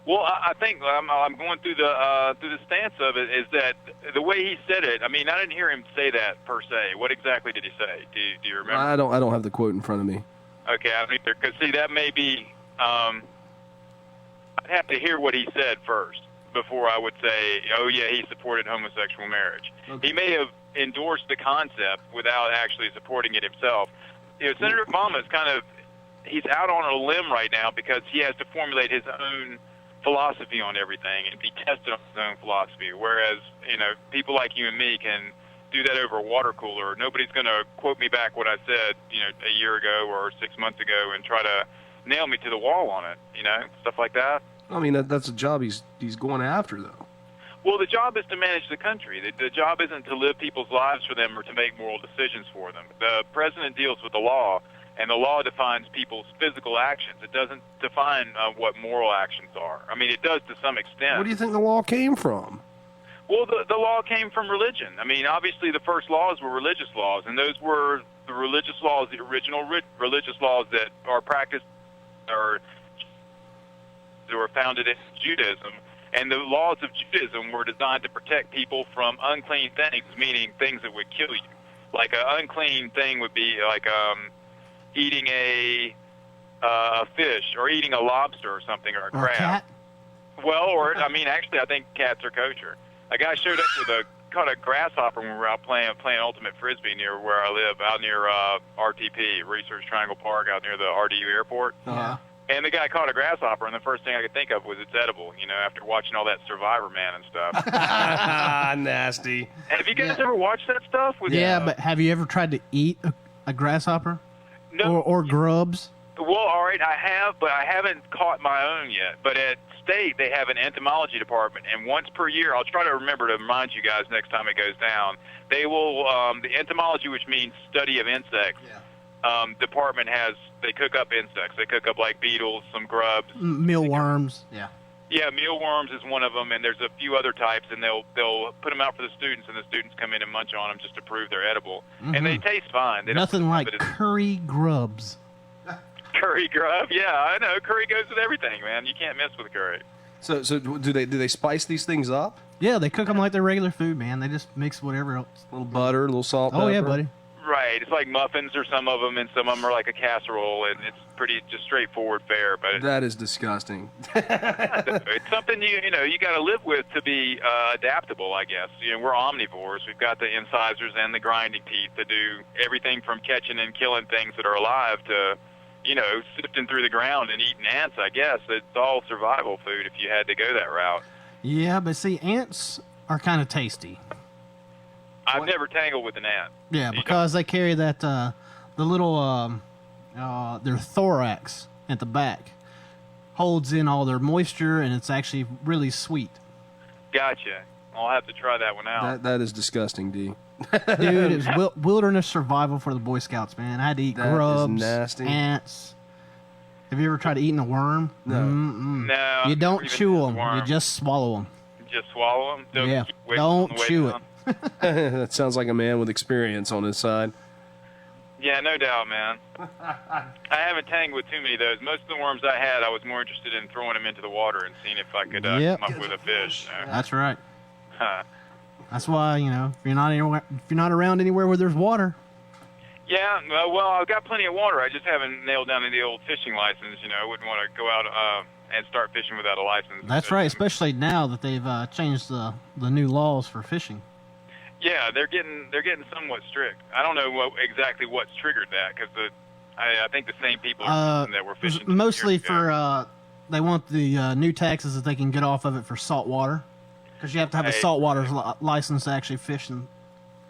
Speaker 1: Well, I think I'm going through the stance of it is that the way he said it. I didn't hear him say that per se. What exactly did he say? Do you remember?
Speaker 4: I don't have the quote in front of me.
Speaker 1: Okay, I don't either. Because see, that may be. I'd have to hear what he said first before I would say, oh yeah, he supported homosexual marriage. Okay. He may have endorsed the concept without actually supporting it himself. Senator Obama is he's out on a limb right now because he has to formulate his own philosophy on everything and be tested on his own philosophy, whereas people like you and me can do that over a water cooler. Nobody's going to quote me back what I said a year ago or 6 months ago and try to nail me to the wall on it, stuff like that.
Speaker 4: That's a job he's going after, though.
Speaker 1: Well, the job is to manage the country. The job isn't to live people's lives for them or to make moral decisions for them. The president deals with the law, and the law defines people's physical actions. It doesn't define what moral actions are. It does to some extent.
Speaker 4: Where do you think the law came from?
Speaker 1: Well, the law came from religion. I mean, obviously the first laws were religious laws, and those were the religious laws, the original religious laws that are practiced or were founded in Judaism. And the laws of Judaism were designed to protect people from unclean things, meaning things that would kill you. Like an unclean thing would be like eating a fish or eating a lobster or something or a crab.
Speaker 5: Cat?
Speaker 1: Well, or I mean, actually, I think cats are kosher. A guy showed up with caught a grasshopper when we were out playing ultimate frisbee near where I live, out near RTP, Research Triangle Park, out near the RDU airport.
Speaker 5: Yeah.
Speaker 1: And the guy caught a grasshopper, and the first thing I could think of was it's edible. You know, after watching all that Survivor Man and stuff.
Speaker 4: Nasty.
Speaker 1: Have you guys ever watched that stuff?
Speaker 5: But have you ever tried to eat a grasshopper?
Speaker 1: No.
Speaker 5: Or grubs?
Speaker 1: Well, all right, I have, but I haven't caught my own yet. But at State, they have an entomology department, and once per year, I'll try to remember to remind you guys next time it goes down, they will, the entomology, which means study of insects, department they cook up insects. They cook up like beetles, some grubs.
Speaker 5: Mealworms. Yeah.
Speaker 1: Yeah, mealworms is one of them, and there's a few other types, and they'll put them out for the students, and the students come in and munch on them just to prove they're edible.
Speaker 5: Mm-hmm.
Speaker 1: And they taste fine. They
Speaker 5: Nothing like curry grubs.
Speaker 1: Curry grub, yeah, I know. Curry goes with everything, man. You can't mess with curry.
Speaker 4: So do they spice these things up?
Speaker 5: Yeah, they cook them like their regular food, man. They just mix whatever else.
Speaker 4: A little butter, a little salt.
Speaker 5: Oh,
Speaker 4: pepper.
Speaker 5: yeah, buddy.
Speaker 1: Right, it's like muffins or some of them, and some of them are like a casserole, and it's pretty just straightforward fare. But
Speaker 4: That is disgusting.
Speaker 1: it's something you got to live with to be adaptable, I guess. You know, we're omnivores. We've got the incisors and the grinding teeth to do everything from catching and killing things that are alive to, sifting through the ground and eating ants, I guess. It's all survival food if you had to go that route.
Speaker 5: Yeah, but see, ants are kind of tasty.
Speaker 1: I've never tangled with an ant.
Speaker 5: Yeah, because they carry that, the little, their thorax at the back holds in all their moisture, and it's actually really sweet.
Speaker 1: Gotcha. I'll have to try that one out.
Speaker 4: That is disgusting, D.
Speaker 5: Dude, it was wilderness survival for the Boy Scouts, man. I had to eat grubs,
Speaker 4: nasty.
Speaker 5: ants. Have you ever tried eating a worm?
Speaker 4: No.
Speaker 5: Mm-mm.
Speaker 1: No.
Speaker 5: You don't chew them.
Speaker 1: Worm.
Speaker 5: You just swallow them.
Speaker 1: Just swallow them?
Speaker 5: Don't chew it.
Speaker 4: That sounds like a man with experience on his side.
Speaker 1: Yeah, no doubt, man. I haven't tangled with too many of those. Most of the worms I had, I was more interested in throwing them into the water and seeing if I could come up with a fish.
Speaker 5: That's right. That's why, if you're not around anywhere where there's water.
Speaker 1: Yeah, well, I've got plenty of water. I just haven't nailed down the old fishing license. I wouldn't want to go out and start fishing without a license.
Speaker 5: That's right, especially now that they've changed the new laws for fishing.
Speaker 1: Yeah, they're getting somewhat strict. I don't know exactly what's triggered that because I think the same people that were fishing
Speaker 5: mostly for they want the new taxes that they can get off of it for salt water, because you have to have a saltwater license to actually fish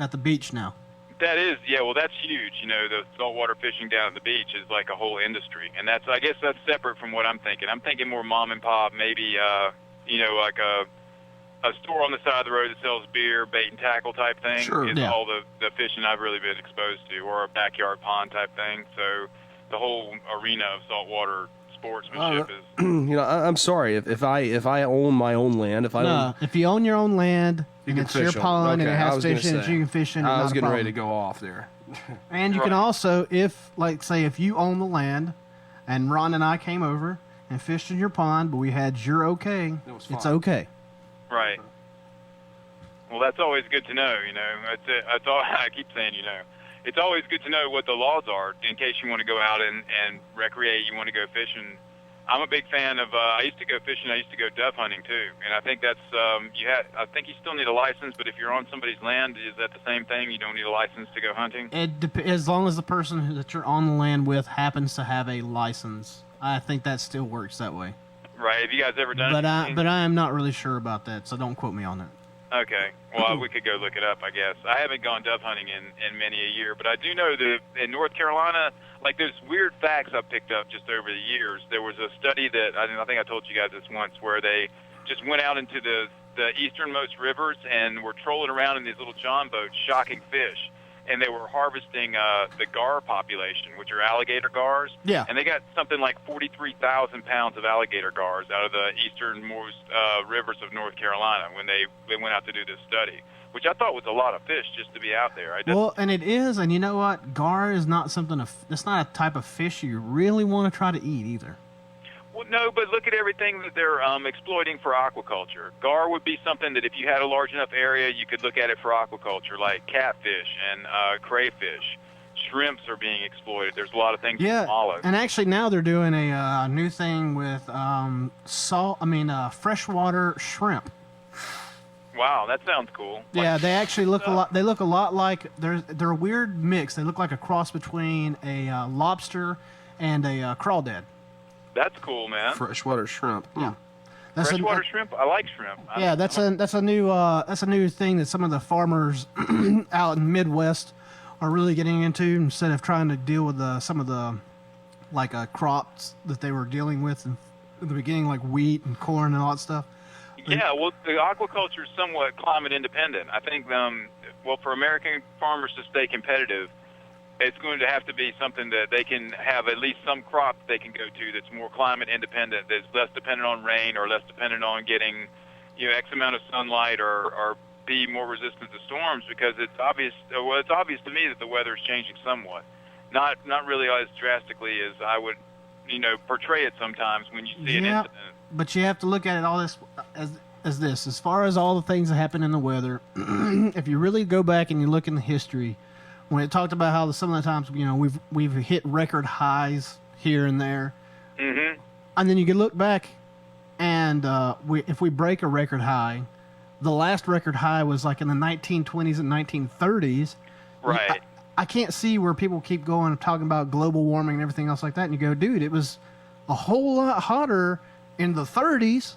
Speaker 5: at the beach now.
Speaker 1: That is, yeah. Well, that's huge. The saltwater fishing down at the beach is like a whole industry, and I guess that's separate from what I'm thinking. I'm thinking more mom and pop, maybe like a store on the side of the road that sells beer, bait and tackle type thing.
Speaker 4: Sure.
Speaker 1: Is all the fishing I've really been exposed to, or a backyard pond type thing. So the whole arena of saltwater sportsmanship is.
Speaker 4: I'm sorry if I own my own land.
Speaker 5: If you own your own land and it's your pond and it has fish in it, you can fish in it.
Speaker 4: I was getting ready to go off there.
Speaker 5: And you can also, if you own the land, and Ron and I came over and fished in your pond, but we had your okay, it's okay.
Speaker 1: Right. Well, that's always good to know. That's all I keep saying. It's always good to know what the laws are in case you want to go out and recreate. You want to go fishing. I'm a big fan of. I used to go fishing. I used to go dove hunting too, and I think that's. I think you still need a license, but if you're on somebody's land, is that the same thing? You don't need a license to go hunting.
Speaker 5: As long as the person that you're on the land with happens to have a license, I think that still works that way.
Speaker 1: Right. Have you guys ever done it?
Speaker 5: But I am not really sure about that, so don't quote me on that.
Speaker 1: Okay. Well, we could go look it up, I guess. I haven't gone dove hunting in many a year, but I do know that in North Carolina, like there's weird facts I've picked up just over the years. There was a study that, I think I told you guys this once, where they just went out into the easternmost rivers and were trolling around in these little john boats, shocking fish. and they were harvesting the gar population, which are alligator gars.
Speaker 5: Yeah.
Speaker 1: And they got something like 43,000 pounds of alligator gars out of the easternmost rivers of North Carolina when they went out to do this study, which I thought was a lot of fish just to be out there.
Speaker 5: Well, and it is, and you know what? Gar is not something. It's not a type of fish you really want to try to eat either.
Speaker 1: Well, no, but look at everything that they're exploiting for aquaculture. Gar would be something that if you had a large enough area, you could look at it for aquaculture, like catfish and crayfish. Shrimps are being exploited. There's a lot of things from olives.
Speaker 5: And actually now they're doing a new thing with freshwater shrimp.
Speaker 1: Wow, that sounds cool.
Speaker 5: Yeah, they actually look a lot. They look a lot like they're a weird mix. They look like a cross between a lobster and a crawdad.
Speaker 1: That's cool, man.
Speaker 4: Freshwater shrimp.
Speaker 5: Yeah.
Speaker 1: Freshwater shrimp? I like shrimp.
Speaker 5: Yeah, that's a new thing that some of the farmers out in the Midwest are really getting into, instead of trying to deal with some of the crops that they were dealing with in the beginning, like wheat and corn and all that stuff.
Speaker 1: Yeah, well, the aquaculture is somewhat climate independent. I think, for American farmers to stay competitive, it's going to have to be something that they can have at least some crop they can go to that's more climate independent, that's less dependent on rain or less dependent on getting, X amount of sunlight or be more resistant to storms, because it's obvious. Well, it's obvious to me that the weather is changing somewhat, not really as drastically as I would, portray it sometimes when you see an incident.
Speaker 5: But you have to look at it all this as this. As far as all the things that happen in the weather, if you really go back and you look in the history, when it talked about how some of the times we've hit record highs here and there,
Speaker 1: mm-hmm.
Speaker 5: and then you can look back, and if we break a record high, the last record high was like in the 1920s and 1930s.
Speaker 1: Right.
Speaker 5: I can't see where people keep going and talking about global warming and everything else like that, and you go, dude, it was a whole lot hotter in the 30s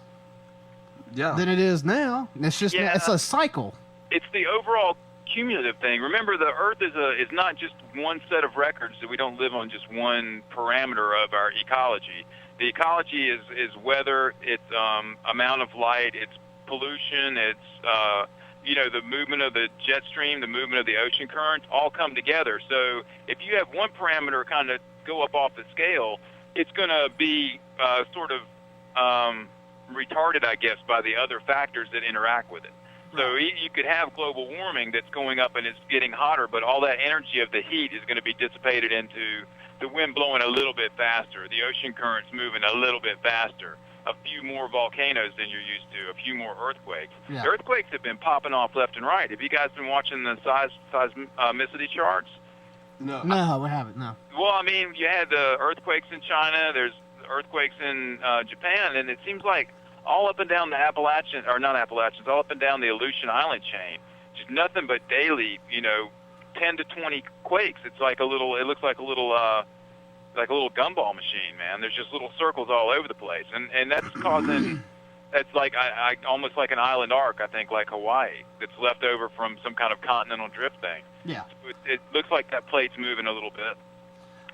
Speaker 5: than it is now. It's just it's a cycle.
Speaker 1: It's the overall cumulative thing. Remember, the Earth is not just one set of records, that we don't live on just one parameter of our ecology. The ecology is weather, it's amount of light, it's pollution, it's the movement of the jet stream, the movement of the ocean currents, all come together. So if you have one parameter kind of go up off the scale, it's going to be sort of retarded, I guess, by the other factors that interact with it. So you could have global warming that's going up and it's getting hotter, but all that energy of the heat is going to be dissipated into the wind blowing a little bit faster, the ocean currents moving a little bit faster, a few more volcanoes than you're used to, a few more earthquakes.
Speaker 5: Yeah.
Speaker 1: The earthquakes have been popping off left and right. Have you guys been watching the seismicity charts?
Speaker 5: No, we haven't. No.
Speaker 1: Well, I mean, you had the earthquakes in China. There's earthquakes in Japan, and it seems like all up and down the all up and down the Aleutian Island chain, just nothing but daily, 10 to 20 quakes. It looks like a little gumball machine, man. There's just little circles all over the place, and that's causing. That's like I almost like an island arc, I think, like Hawaii, that's left over from some kind of continental drift thing.
Speaker 5: Yeah.
Speaker 1: It looks like that plate's moving a little bit.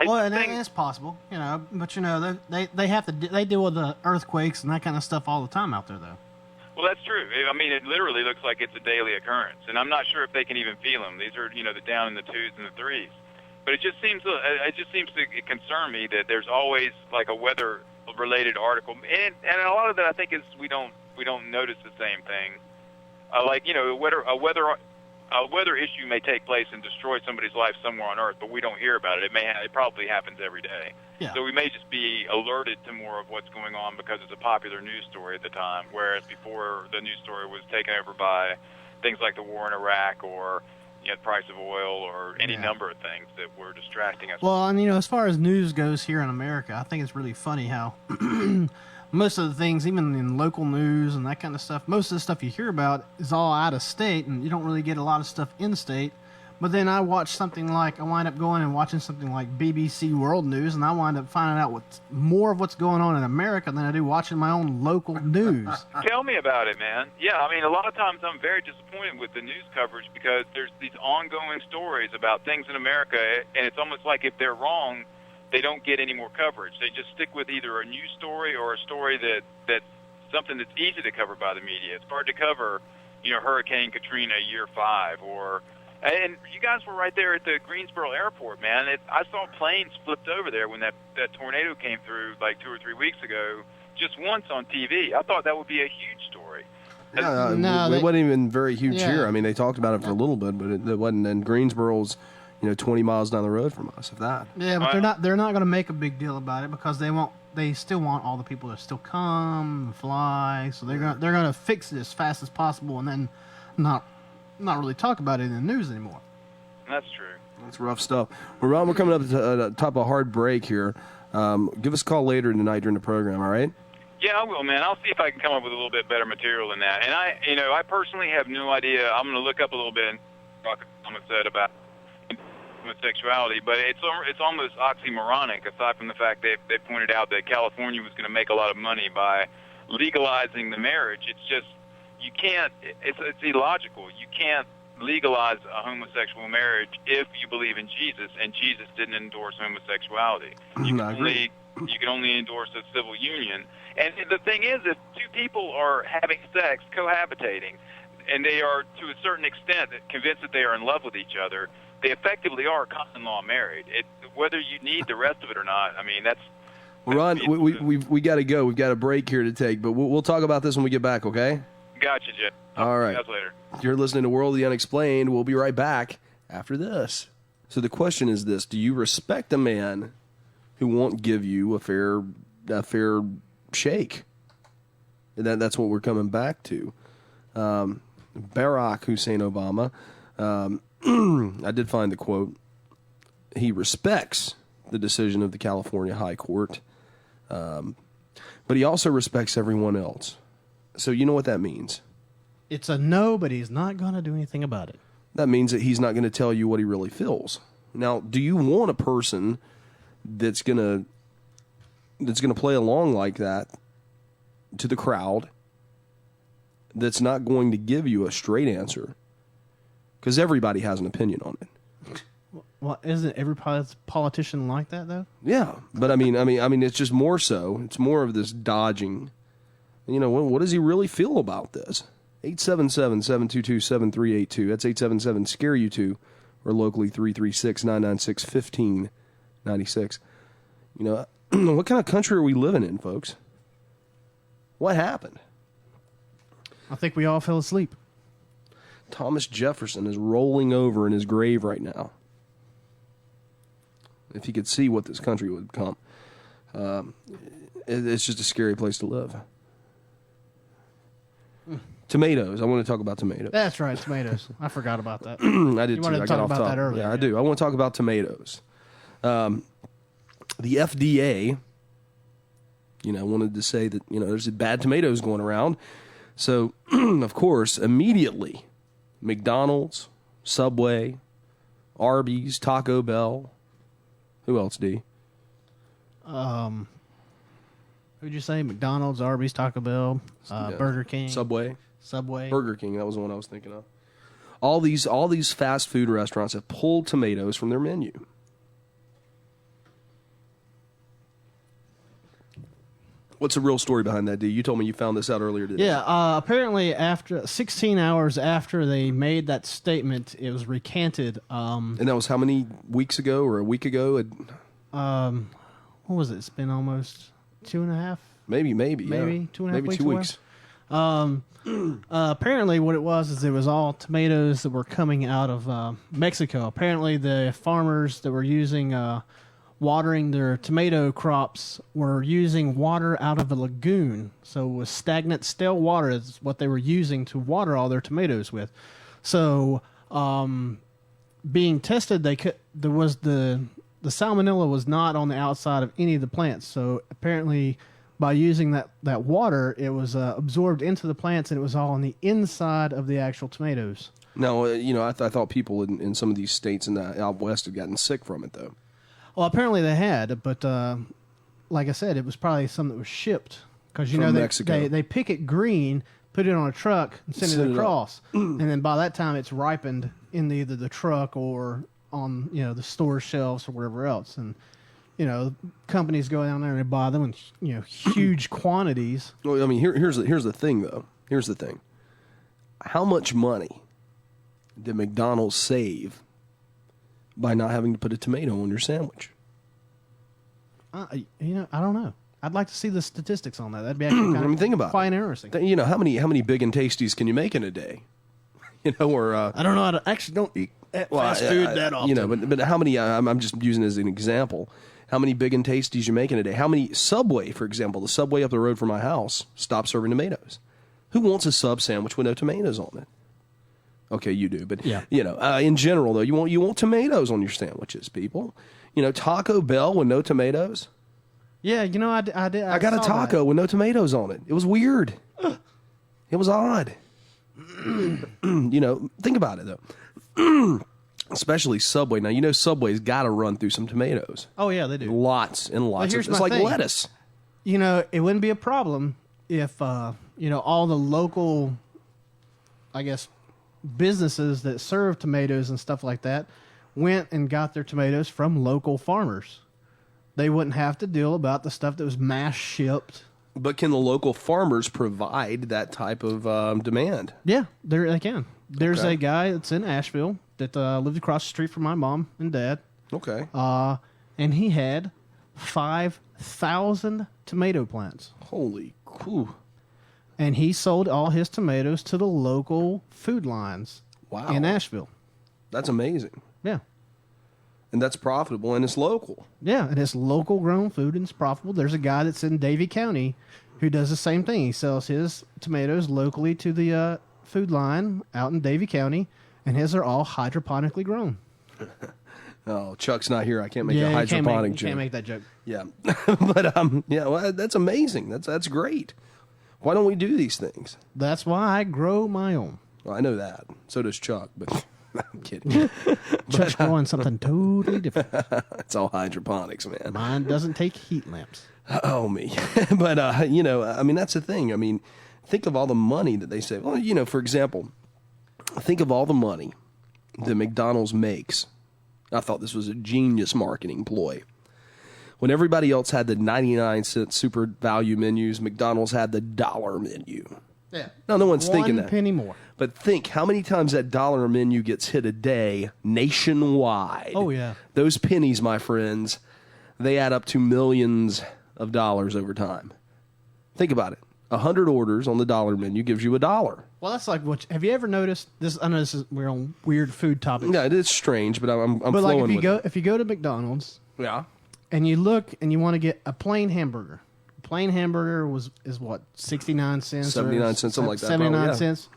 Speaker 5: Well, and it's possible, but they have to they deal with the earthquakes and that kind of stuff all the time out there, though.
Speaker 1: Well, that's true. I mean, it literally looks like it's a daily occurrence, and I'm not sure if they can even feel them. These are, the down in the 2s and the 3s. But it just seems to concern me that there's always like a weather-related article, and a lot of that I think is we don't notice the same thing. A weather issue may take place and destroy somebody's life somewhere on Earth, but we don't hear about it. It probably happens every day.
Speaker 5: Yeah.
Speaker 1: So we may just be alerted to more of what's going on because it's a popular news story at the time, whereas before the news story was taken over by things like the war in Iraq or the price of oil or any number of things that were distracting us.
Speaker 5: Well, and as far as news goes here in America, I think it's really funny how most of the things, even in local news and that kind of stuff, most of the stuff you hear about is all out of state, and you don't really get a lot of stuff in state. But then I wind up going and watching something like BBC World News, and I wind up finding out more of what's going on in America than I do watching my own local news.
Speaker 1: Tell me about it, man. Yeah, I mean, a lot of times I'm very disappointed with the news coverage because there's these ongoing stories about things in America, and it's almost like if they're wrong, they don't get any more coverage. They just stick with either a news story or a story that's something that's easy to cover by the media. It's hard to cover, Hurricane Katrina year 5 or And you guys were right there at the Greensboro airport, man. I saw planes flipped over there when that tornado came through like 2 or 3 weeks ago, just once on TV. I thought that would be a huge story.
Speaker 4: No, it wasn't even very huge here. I mean, they talked about it for a little bit, but it wasn't. And Greensboro's, 20 miles down the road from us, if that.
Speaker 5: Yeah, but they're not going to make a big deal about it because they still want all the people to still come, fly. So they're going to fix it as fast as possible, and then not really talk about it in the news anymore.
Speaker 1: That's true.
Speaker 4: That's rough stuff. Well, We're coming up to the top of a hard break here. Give us a call later tonight during the program, all right?
Speaker 1: Yeah, I will, man. I'll see if I can come up with a little bit better material than that. And I personally have no idea. I'm going to look up a little bit and talk to Clements said about homosexuality, but it's almost oxymoronic, aside from the fact they pointed out that California was going to make a lot of money by legalizing the marriage. It's just, you can't, it's illogical. You can't legalize a homosexual marriage if you believe in Jesus, and Jesus didn't endorse homosexuality. You can only endorse a civil union. And the thing is, if two people are having sex, cohabitating, and they are, to a certain extent, convinced that they are in love with each other, they effectively are common law married. Whether you need the rest of it or not, I mean, that's...
Speaker 4: Well, Ron, we got to go. We've got a break here to take, but we'll talk about this when we get back, okay?
Speaker 1: Gotcha, Jeff.
Speaker 4: All right.
Speaker 1: See you guys later.
Speaker 4: You're listening to World of the Unexplained. We'll be right back after this. So the question is this: do you respect a man who won't give you a fair shake? And that's what we're coming back to. Barack Hussein Obama. I did find the quote. He respects the decision of the California High Court, but he also respects everyone else. So you know what that means?
Speaker 5: It's a no, but he's not going to do anything about it.
Speaker 4: That means that he's not going to tell you what he really feels. Now, do you want a person that's going to play along like that to the crowd, that's not going to give you a straight answer? Because everybody has an opinion on it.
Speaker 5: Well, isn't every politician like that, though?
Speaker 4: Yeah, but I mean, it's just more so. It's more of this dodging. What does he really feel about this? 877-722-7382. That's 877-SCARE-YOU2, or locally 336-996-1596. What kind of country are we living in, folks? What happened?
Speaker 5: I think we all fell asleep.
Speaker 4: Thomas Jefferson is rolling over in his grave right now. If he could see what this country would become. It's just a scary place to live. Tomatoes. I want to talk about tomatoes.
Speaker 5: That's right, tomatoes. I forgot about that.
Speaker 4: I did
Speaker 5: you
Speaker 4: too.
Speaker 5: wanted to
Speaker 4: I
Speaker 5: talk
Speaker 4: got
Speaker 5: about
Speaker 4: off top.
Speaker 5: that earlier.
Speaker 4: Yeah, I do. I want to talk about tomatoes. The FDA, wanted to say that, there's bad tomatoes going around. So, of course, immediately, McDonald's, Subway, Arby's, Taco Bell. Who else, D?
Speaker 5: Who'd you say? McDonald's, Arby's, Taco Bell, Burger King,
Speaker 4: Subway,
Speaker 5: Burger
Speaker 4: King. That was the one I was thinking of. All these fast food restaurants have pulled tomatoes from their menu. What's the real story behind that, D? You told me you found this out earlier today.
Speaker 5: Yeah, apparently after 16 hours after they made that statement, it was recanted.
Speaker 4: And that was how many weeks ago or a week ago?
Speaker 5: What was it? It's been almost 2.5.
Speaker 4: Maybe.
Speaker 5: Yeah. 2.5
Speaker 4: maybe
Speaker 5: weeks.
Speaker 4: 2 weeks.
Speaker 5: Apparently, what it was it was all tomatoes that were coming out of Mexico. Apparently, the farmers that were using watering their tomato crops were using water out of a lagoon. So it was stagnant, stale water is what they were using to water all their tomatoes with. So being tested, the salmonella was not on the outside of any of the plants. So apparently, by using that water, it was absorbed into the plants, and it was all on the inside of the actual tomatoes.
Speaker 4: Now, I thought people in some of these states in the out west had gotten sick from it, though.
Speaker 5: Well, apparently they had, but like I said, it was probably something that was shipped because they pick it green, put it on a truck, and send it across, and then by that time it's ripened in either the truck or on the store shelves or wherever else, and companies go down there and they buy them in huge quantities.
Speaker 4: Well, I mean, here's the thing though. Here's the thing. How much money did McDonald's save by not having to put a tomato on your sandwich?
Speaker 5: I don't know. I'd like to see the statistics on that. That'd be actually kind of
Speaker 4: think about
Speaker 5: quite interesting.
Speaker 4: How many big and tasties can you make in a day? Or
Speaker 5: I don't know how to actually don't eat fast food that often.
Speaker 4: But how many? I'm just using it as an example. How many big and tasties you make in a day? How many Subway, for example, the Subway up the road from my house stopped serving tomatoes. Who wants a sub sandwich with no tomatoes on it? Okay, you do, but in general though, you want tomatoes on your sandwiches, people. Taco Bell with no tomatoes.
Speaker 5: Yeah, I did.
Speaker 4: I got a taco with no tomatoes on it. It was weird. It was odd. Think about it though. Especially Subway. Now Subway's got to run through some tomatoes.
Speaker 5: Oh yeah, they do.
Speaker 4: Lots and lots.
Speaker 5: Here's
Speaker 4: It's
Speaker 5: my
Speaker 4: like
Speaker 5: thing.
Speaker 4: lettuce.
Speaker 5: It wouldn't be a problem if all the local, I guess, businesses that serve tomatoes and stuff like that went and got their tomatoes from local farmers. They wouldn't have to deal about the stuff that was mass shipped.
Speaker 4: But can the local farmers provide that type of demand?
Speaker 5: Yeah, they can. There's
Speaker 4: Okay.
Speaker 5: a guy that's in Asheville that lived across the street from my mom and dad.
Speaker 4: Okay.
Speaker 5: And he had 5,000 tomato plants.
Speaker 4: Holy cool.
Speaker 5: And he sold all his tomatoes to the local food lines in Asheville.
Speaker 4: That's amazing.
Speaker 5: Yeah.
Speaker 4: And that's profitable, and it's local.
Speaker 5: Yeah, and it's local grown food and it's profitable. There's a guy that's in Davie County who does the same thing. He sells his tomatoes locally to the food line out in Davie County, and his are all hydroponically grown.
Speaker 4: Oh, Chuck's not here. I can't make a hydroponic joke.
Speaker 5: You can't make that joke.
Speaker 4: Yeah. But that's amazing. That's great. Why don't we do these things?
Speaker 5: That's why I grow my own.
Speaker 4: Well, I know that. So does Chuck, but I'm kidding.
Speaker 5: Chuck's growing something totally different.
Speaker 4: It's all hydroponics, man.
Speaker 5: Mine doesn't take heat lamps.
Speaker 4: Oh, me. But, that's the thing. Think of all the money that they save. Well, for example, think of all the money that McDonald's makes. I thought this was a genius marketing ploy. When everybody else had the 99-cent super value menus, McDonald's had the dollar menu.
Speaker 5: Yeah.
Speaker 4: No one's thinking that.
Speaker 5: 1 penny more.
Speaker 4: But think how many times that dollar menu gets hit a day nationwide.
Speaker 5: Oh, yeah.
Speaker 4: Those pennies, my friends, they add up to millions of dollars over time. Think about it. 100 orders on the dollar menu gives you $1.
Speaker 5: Well, that's like have you ever noticed this? I know we're on weird food topics.
Speaker 4: Yeah, it is strange, but I'm
Speaker 5: but
Speaker 4: flowing
Speaker 5: like
Speaker 4: with
Speaker 5: if you go to McDonald's,
Speaker 4: yeah,
Speaker 5: and you look and you want to get a plain hamburger. A plain hamburger is what, 69 cents?
Speaker 4: 79 cents, something like that.
Speaker 5: 79
Speaker 4: probably, yeah.
Speaker 5: cents.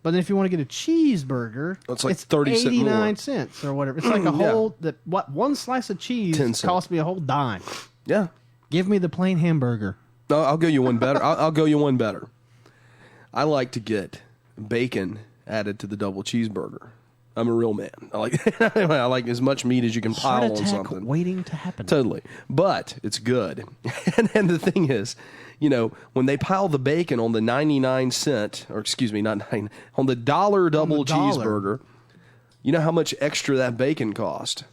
Speaker 5: But then if you want to get a cheeseburger,
Speaker 4: it's like 30 cents
Speaker 5: 89
Speaker 4: more.
Speaker 5: cents or whatever. It's like a whole one slice of cheese
Speaker 4: 10 cents.
Speaker 5: cost me a whole dime.
Speaker 4: Yeah.
Speaker 5: Give me the plain hamburger.
Speaker 4: No, I'll go you one better. I'll go you one better. I like to get bacon added to the double cheeseburger. I'm a real man. I like as much meat as you can pile
Speaker 5: Heart
Speaker 4: on
Speaker 5: attack
Speaker 4: something.
Speaker 5: waiting to happen.
Speaker 4: Totally. But it's good. and the thing is, when they pile the bacon on the 99-cent, or excuse me, not 9, on the dollar double cheeseburger, you know how much extra that bacon cost?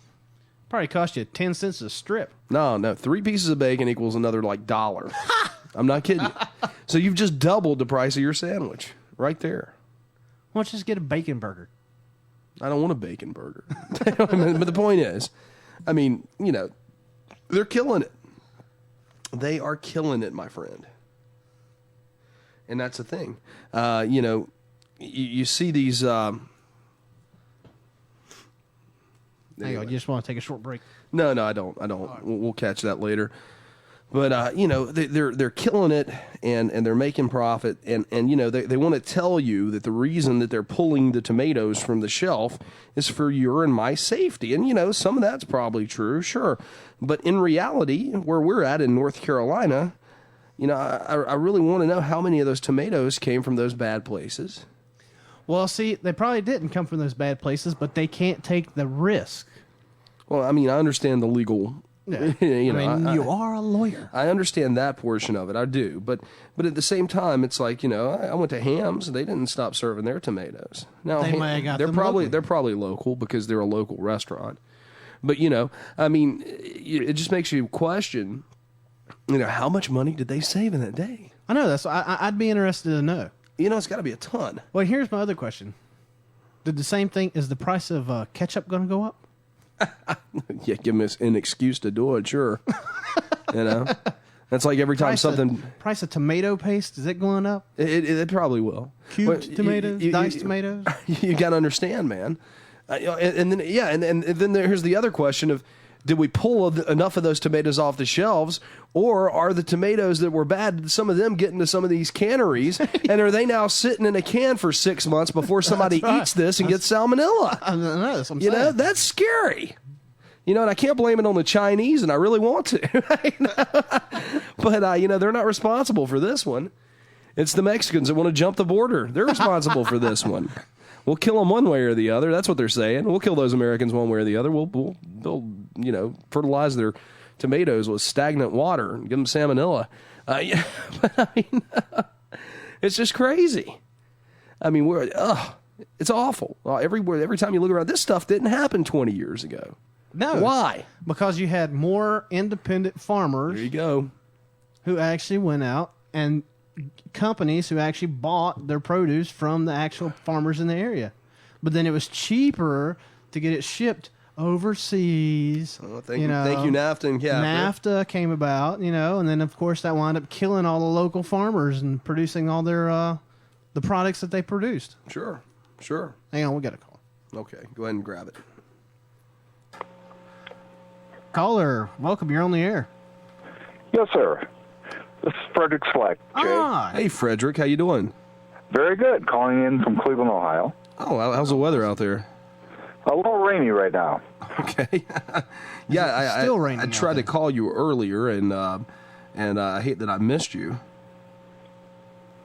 Speaker 5: Probably cost you 10 cents a strip.
Speaker 4: No. 3 pieces of bacon equals another $1. I'm not kidding you. So you've just doubled the price of your sandwich right there.
Speaker 5: Why don't you just get a bacon burger?
Speaker 4: I don't want a bacon burger. But the point is, they're killing it. They are killing it, my friend. And that's the thing. You see these...
Speaker 5: Hang on, you just want to take a short break?
Speaker 4: No, I don't. Right. We'll catch that later. But they're killing it, and they're making profit, and they want to tell you that the reason that they're pulling the tomatoes from the shelf is for your and my safety, and some of that's probably true, sure, but in reality, where we're at in North Carolina, I really want to know how many of those tomatoes came from those bad places.
Speaker 5: Well, see, they probably didn't come from those bad places, but they can't take the risk.
Speaker 4: Well, I understand the legal.
Speaker 5: Yeah. You are a lawyer.
Speaker 4: I understand that portion of it. I do, but at the same time, it's like I went to Ham's. They didn't stop serving their tomatoes. Now
Speaker 5: they might have got
Speaker 4: they're
Speaker 5: them
Speaker 4: probably
Speaker 5: locally.
Speaker 4: They're probably local because they're a local restaurant. But it just makes you question. How much money did they save in that day?
Speaker 5: I know that's. I'd be interested to know.
Speaker 4: It's got to be a ton.
Speaker 5: Well, here's my other question. Did the same thing? Is the price of ketchup going to go up?
Speaker 4: Yeah, give me an excuse to do it, sure. You know? That's like every time
Speaker 5: Price of tomato paste, is it going up?
Speaker 4: It probably will.
Speaker 5: Cubed tomatoes, diced tomatoes?
Speaker 4: You got to understand, man. And then here's the other question of, did we pull enough of those tomatoes off the shelves, or are the tomatoes that were bad, some of them get into some of these canneries, and are they now sitting in a can for 6 months before somebody eats this and gets salmonella?
Speaker 5: I know, that's what I'm
Speaker 4: you
Speaker 5: saying.
Speaker 4: know, that's scary. You know, and I can't blame it on the Chinese, and I really want to. But, you know, they're not responsible for this one. It's the Mexicans that want to jump the border. They're responsible for this one. We'll kill them one way or the other. That's what they're saying. We'll kill those Americans one way or the other. They'll you know, fertilize their tomatoes with stagnant water and give them salmonella. Yeah, but I mean, it's just crazy. I mean, it's awful. Every time you look around, this stuff didn't happen 20 years ago.
Speaker 5: No.
Speaker 4: Why?
Speaker 5: Because you had more independent farmers.
Speaker 4: There you go.
Speaker 5: Who actually went out, and companies who actually bought their produce from the actual farmers in the area. But then it was cheaper to get it shipped overseas.
Speaker 4: Oh, thank you, NAFTA. And
Speaker 5: NAFTA came about, you know, and then of course that wound up killing all the local farmers and producing all their the products that they produced.
Speaker 4: Sure.
Speaker 5: Hang on, we got a call.
Speaker 4: Okay, go ahead and grab it.
Speaker 5: Caller, welcome. You're on the air.
Speaker 6: Yes, sir. This is Frederick Slack, Jay.
Speaker 4: Hey, Frederick, how you doing?
Speaker 6: Very good. Calling in from Cleveland, Ohio.
Speaker 4: Oh, how's the weather out there?
Speaker 6: A little rainy right now.
Speaker 4: Okay. Yeah,
Speaker 5: still raining
Speaker 4: I
Speaker 5: out
Speaker 4: tried to
Speaker 5: there?
Speaker 4: call you earlier, and I hate that I missed you.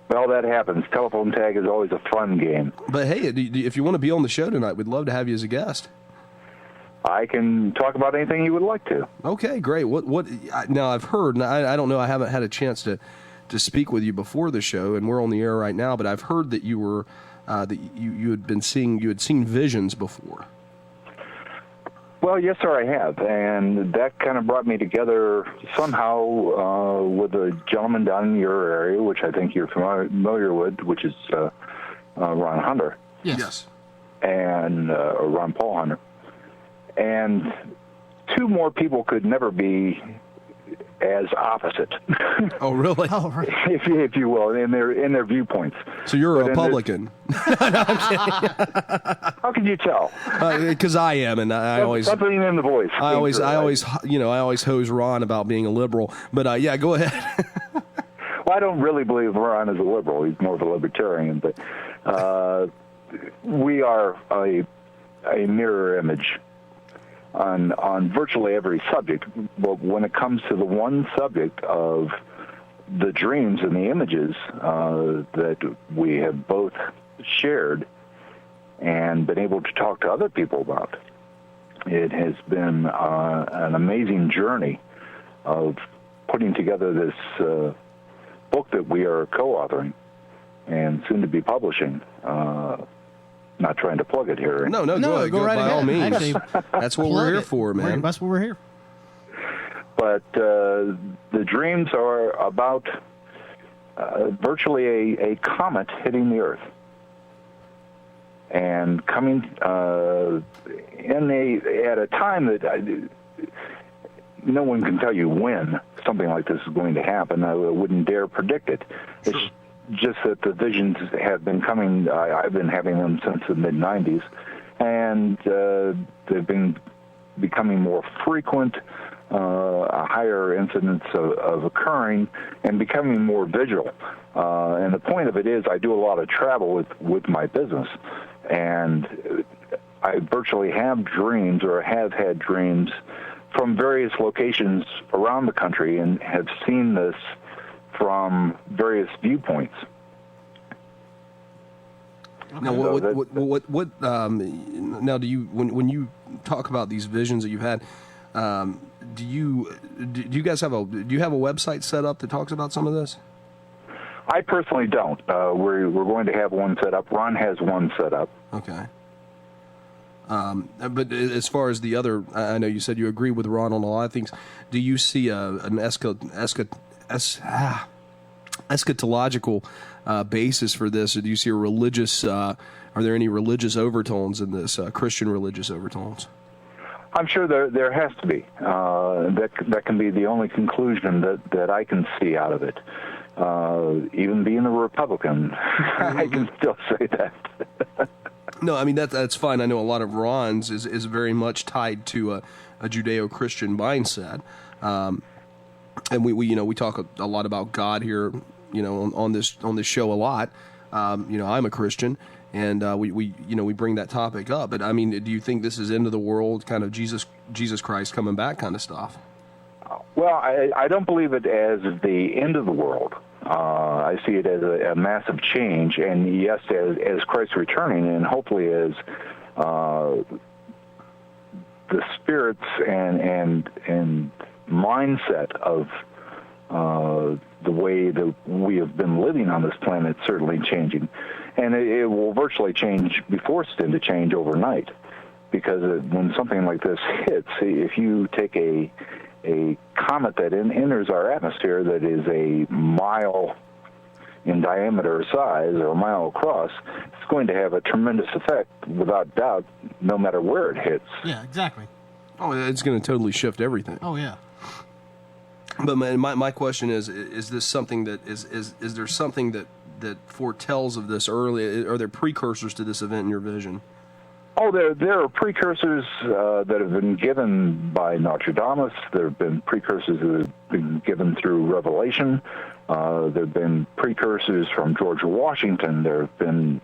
Speaker 6: Well, that happens. Telephone tag is always a fun game.
Speaker 4: But hey, if you want to be on the show tonight, we'd love to have you as a guest.
Speaker 6: I can talk about anything you would like to.
Speaker 4: Okay, great. What? Now I've heard. And I don't know. I haven't had a chance to speak with you before the show, and we're on the air right now. But I've heard that you were that you had seen visions before.
Speaker 6: Well, yes, sir, I have, and that kind of brought me together somehow with a gentleman down in your area, which I think you're familiar with, which is Ron Hunter.
Speaker 5: Yes.
Speaker 6: And Ron Paul Hunter. And two more people could never be as opposite.
Speaker 4: Oh, really?
Speaker 5: Oh, right.
Speaker 6: if you will, in their viewpoints.
Speaker 4: So you're a Republican?
Speaker 6: How can you tell?
Speaker 4: Because I am, and I always
Speaker 6: something in the voice.
Speaker 4: I always hose Ron about being a liberal. But yeah, go ahead.
Speaker 6: Well, I don't really believe Ron is a liberal. He's more of a libertarian, but we are a mirror image on virtually every subject. But when it comes to the one subject of the dreams and the images that we have both shared and been able to talk to other people about, it has been an amazing journey of putting together this book that we are co-authoring and soon to be publishing. Not trying to plug it here.
Speaker 4: No, go right by all means. Actually, that's what we're here for, man.
Speaker 5: That's what we're here.
Speaker 6: But the dreams are about virtually a comet hitting the Earth and coming at a time that no one can tell you when something like this is going to happen. I wouldn't dare predict it. Sure. It's just that the visions have been coming. I've been having them since the mid-'90s, and they've been becoming more frequent, a higher incidence of occurring, and becoming more visual. And the point of it is I do a lot of travel with my business, and I virtually have dreams or have had dreams from various locations around the country and have seen this from various viewpoints.
Speaker 4: Now, now do you when you talk about these visions that you've had, do you guys have a website set up that talks about some of this?
Speaker 6: I personally don't. We're going to have one set up. Ron has one set up.
Speaker 4: Okay. But as far as the other, I know you said you agree with Ron on a lot of things. Do you see an eschatological basis for this, or do you see a religious Are there any religious overtones in this, Christian religious overtones?
Speaker 6: I'm sure there has to be. That can be the only conclusion that I can see out of it. Even being a Republican, I can still say that.
Speaker 4: No, I mean that's fine. I know a lot of Ron's is very much tied to a Judeo-Christian mindset, and we talk a lot about God here, on this show a lot. I'm a Christian. And we bring that topic up, but I mean, do you think this is end of the world, kind of Jesus Christ coming back kind of stuff?
Speaker 6: Well, I don't believe it as the end of the world. I see it as a massive change, and yes, as Christ returning, and hopefully as the spirits and mindset of the way that we have been living on this planet certainly changing. And it will virtually change before it's to change overnight. Because when something like this hits, if you take a comet that enters our atmosphere that is a mile in diameter size or a mile across, it's going to have a tremendous effect, without doubt, no matter where it hits.
Speaker 5: Yeah, exactly.
Speaker 4: Oh, it's going to totally shift everything.
Speaker 5: Oh, yeah.
Speaker 4: But my question is this something that is there something that foretells of this early? Are there precursors to this event in your vision?
Speaker 6: Oh, there are precursors that have been given by Nostradamus. There have been precursors that have been given through Revelation. There have been precursors from George Washington. There have been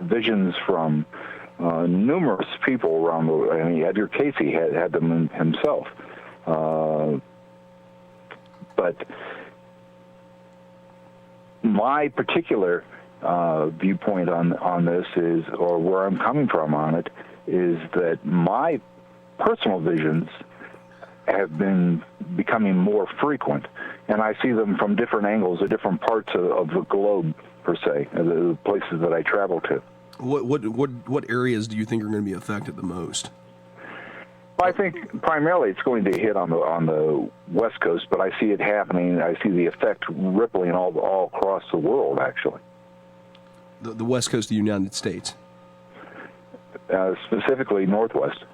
Speaker 6: visions from numerous people around the world. I mean, Edgar Casey had them himself. But my particular viewpoint on this is, or where I'm coming from on it, is that my personal visions have been becoming more frequent, and I see them from different angles at different parts of the globe, per se, the places that I travel to.
Speaker 4: What areas do you think are going to be affected the most?
Speaker 6: I think primarily it's going to hit on the West Coast, but I see it happening. I see the effect rippling all across the world, actually.
Speaker 4: The West Coast of the United States?
Speaker 6: Specifically Northwest.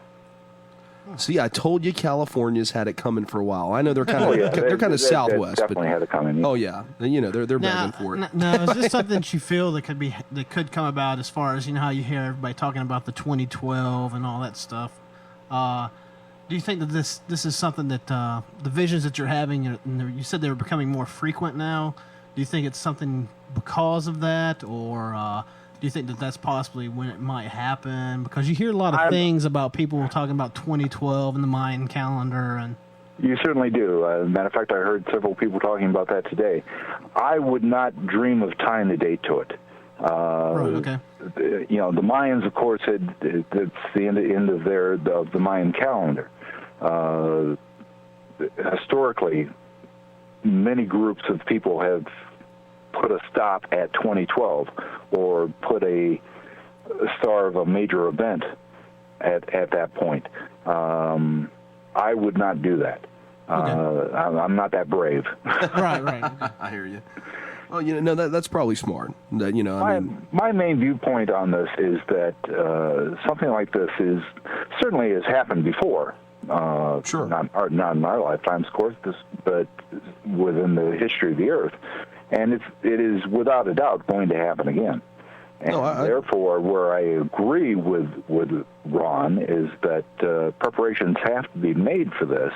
Speaker 4: See, I told you California's had it coming for a while. I know they're kind of they're kind of Southwest,
Speaker 6: definitely had it coming.
Speaker 4: Oh yeah, they're begging for it.
Speaker 5: No, is this something that you feel that could come about, as far as how you hear everybody talking about the 2012 and all that stuff? Do you think that this is something that the visions that you're having, you said they were becoming more frequent now? Do you think it's something because of that, or do you think that that's possibly when it might happen? Because you hear a lot of things about people talking about 2012 and the Mayan calendar. And
Speaker 6: you certainly do. Matter of fact, I heard several people talking about that today. I would not dream of tying the date to it.
Speaker 5: Right, okay.
Speaker 6: The Mayans, of course, it's the end of the Mayan calendar. Historically, many groups of people have put a stop at 2012 or put a star of a major event at that point. I would not do that.
Speaker 5: Okay.
Speaker 6: I'm not that brave.
Speaker 5: Right. Okay.
Speaker 4: I hear you. Well, that's probably smart.
Speaker 6: My main viewpoint on this is that something like this certainly has happened before.
Speaker 4: Sure.
Speaker 6: Not in our lifetimes, of course, but within the history of the Earth, and it is without a doubt going to happen again. And therefore, where I agree with Ron is that preparations have to be made for this,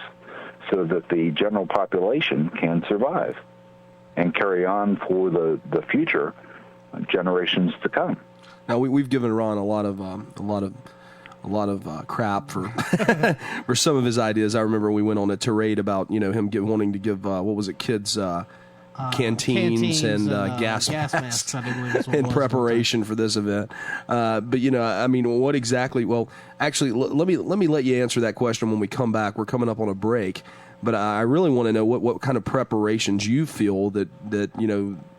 Speaker 6: so that the general population can survive and carry on for the future generations to come. Now
Speaker 4: we've given Ron a lot of crap for for some of his ideas. I remember we went on a tirade about him wanting to give kids canteens and gas masks in preparation for this event. But what exactly? Well, actually, let me let you answer that question when we come back. We're coming up on a break. But I really want to know what kind of preparations you feel that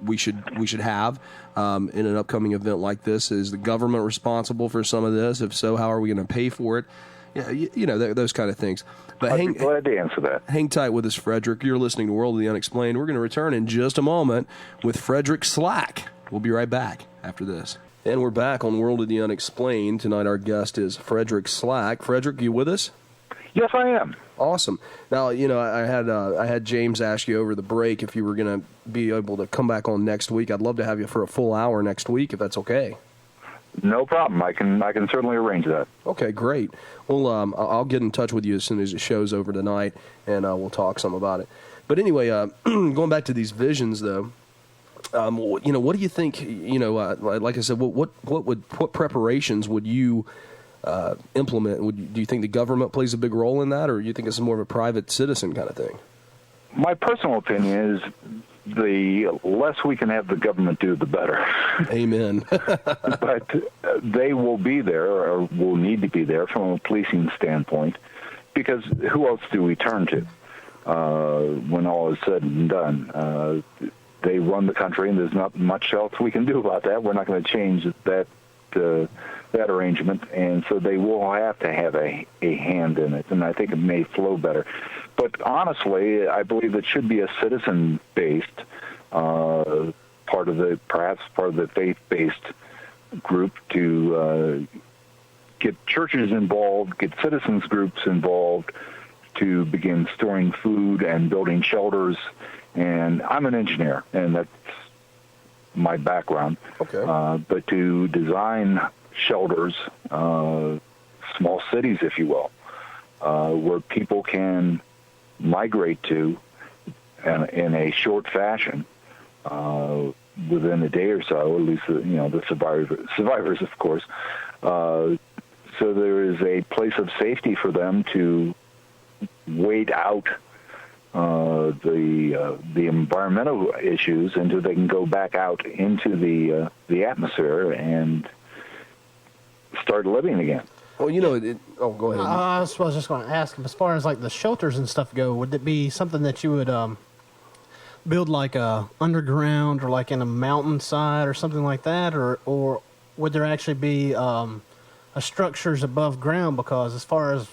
Speaker 4: we should have in an upcoming event like this. Is the government responsible for some of this? If so, how are we going to pay for it? Yeah, those kind of things. But
Speaker 6: I'd be glad to answer that.
Speaker 4: Hang tight with us, Frederick. You're listening to World of the Unexplained. We're going to return in just a moment with Frederick Slack. We'll be right back after this. And we're back on World of the Unexplained. Tonight our guest is Frederick Slack. Frederick, you with us?
Speaker 6: Yes, I am.
Speaker 4: Awesome. Now, I had James ask you over the break if you were going to be able to come back on next week. I'd love to have you for a full hour next week, if that's okay.
Speaker 6: No problem. I can certainly arrange that.
Speaker 4: Okay, great. Well, I'll get in touch with you as soon as the show's over tonight, and we'll talk some about it. But anyway, going back to these visions, though, what do you think? Like I said, what preparations would you implement? Do you think the government plays a big role in that, or do you think it's more of a private citizen kind of thing?
Speaker 6: My personal opinion is the less we can have the government do, the better.
Speaker 4: Amen.
Speaker 6: But they will be there, or will need to be there from a policing standpoint, because who else do we turn to when all is said and done? They run the country, and there's not much else we can do about that. We're not going to change that arrangement, and so they will have to have a hand in it, and I think it may flow better. But honestly, I believe it should be a citizen-based part of the faith-based group to get churches involved, get citizens groups involved to begin storing food and building shelters. And I'm an engineer, and that's my background.
Speaker 4: Okay.
Speaker 6: But to design shelters, small cities, if you will, where people can migrate to in a short fashion within a day or so, at least the survivors, of course. So there is a place of safety for them to wait out the environmental issues until they can go back out into the atmosphere and start living again.
Speaker 4: Well, go ahead.
Speaker 5: I was just going to ask, as far as like the shelters and stuff go, would it be something that you would build like underground or like in a mountainside or something like that, or would there actually be structures above ground? Because as far as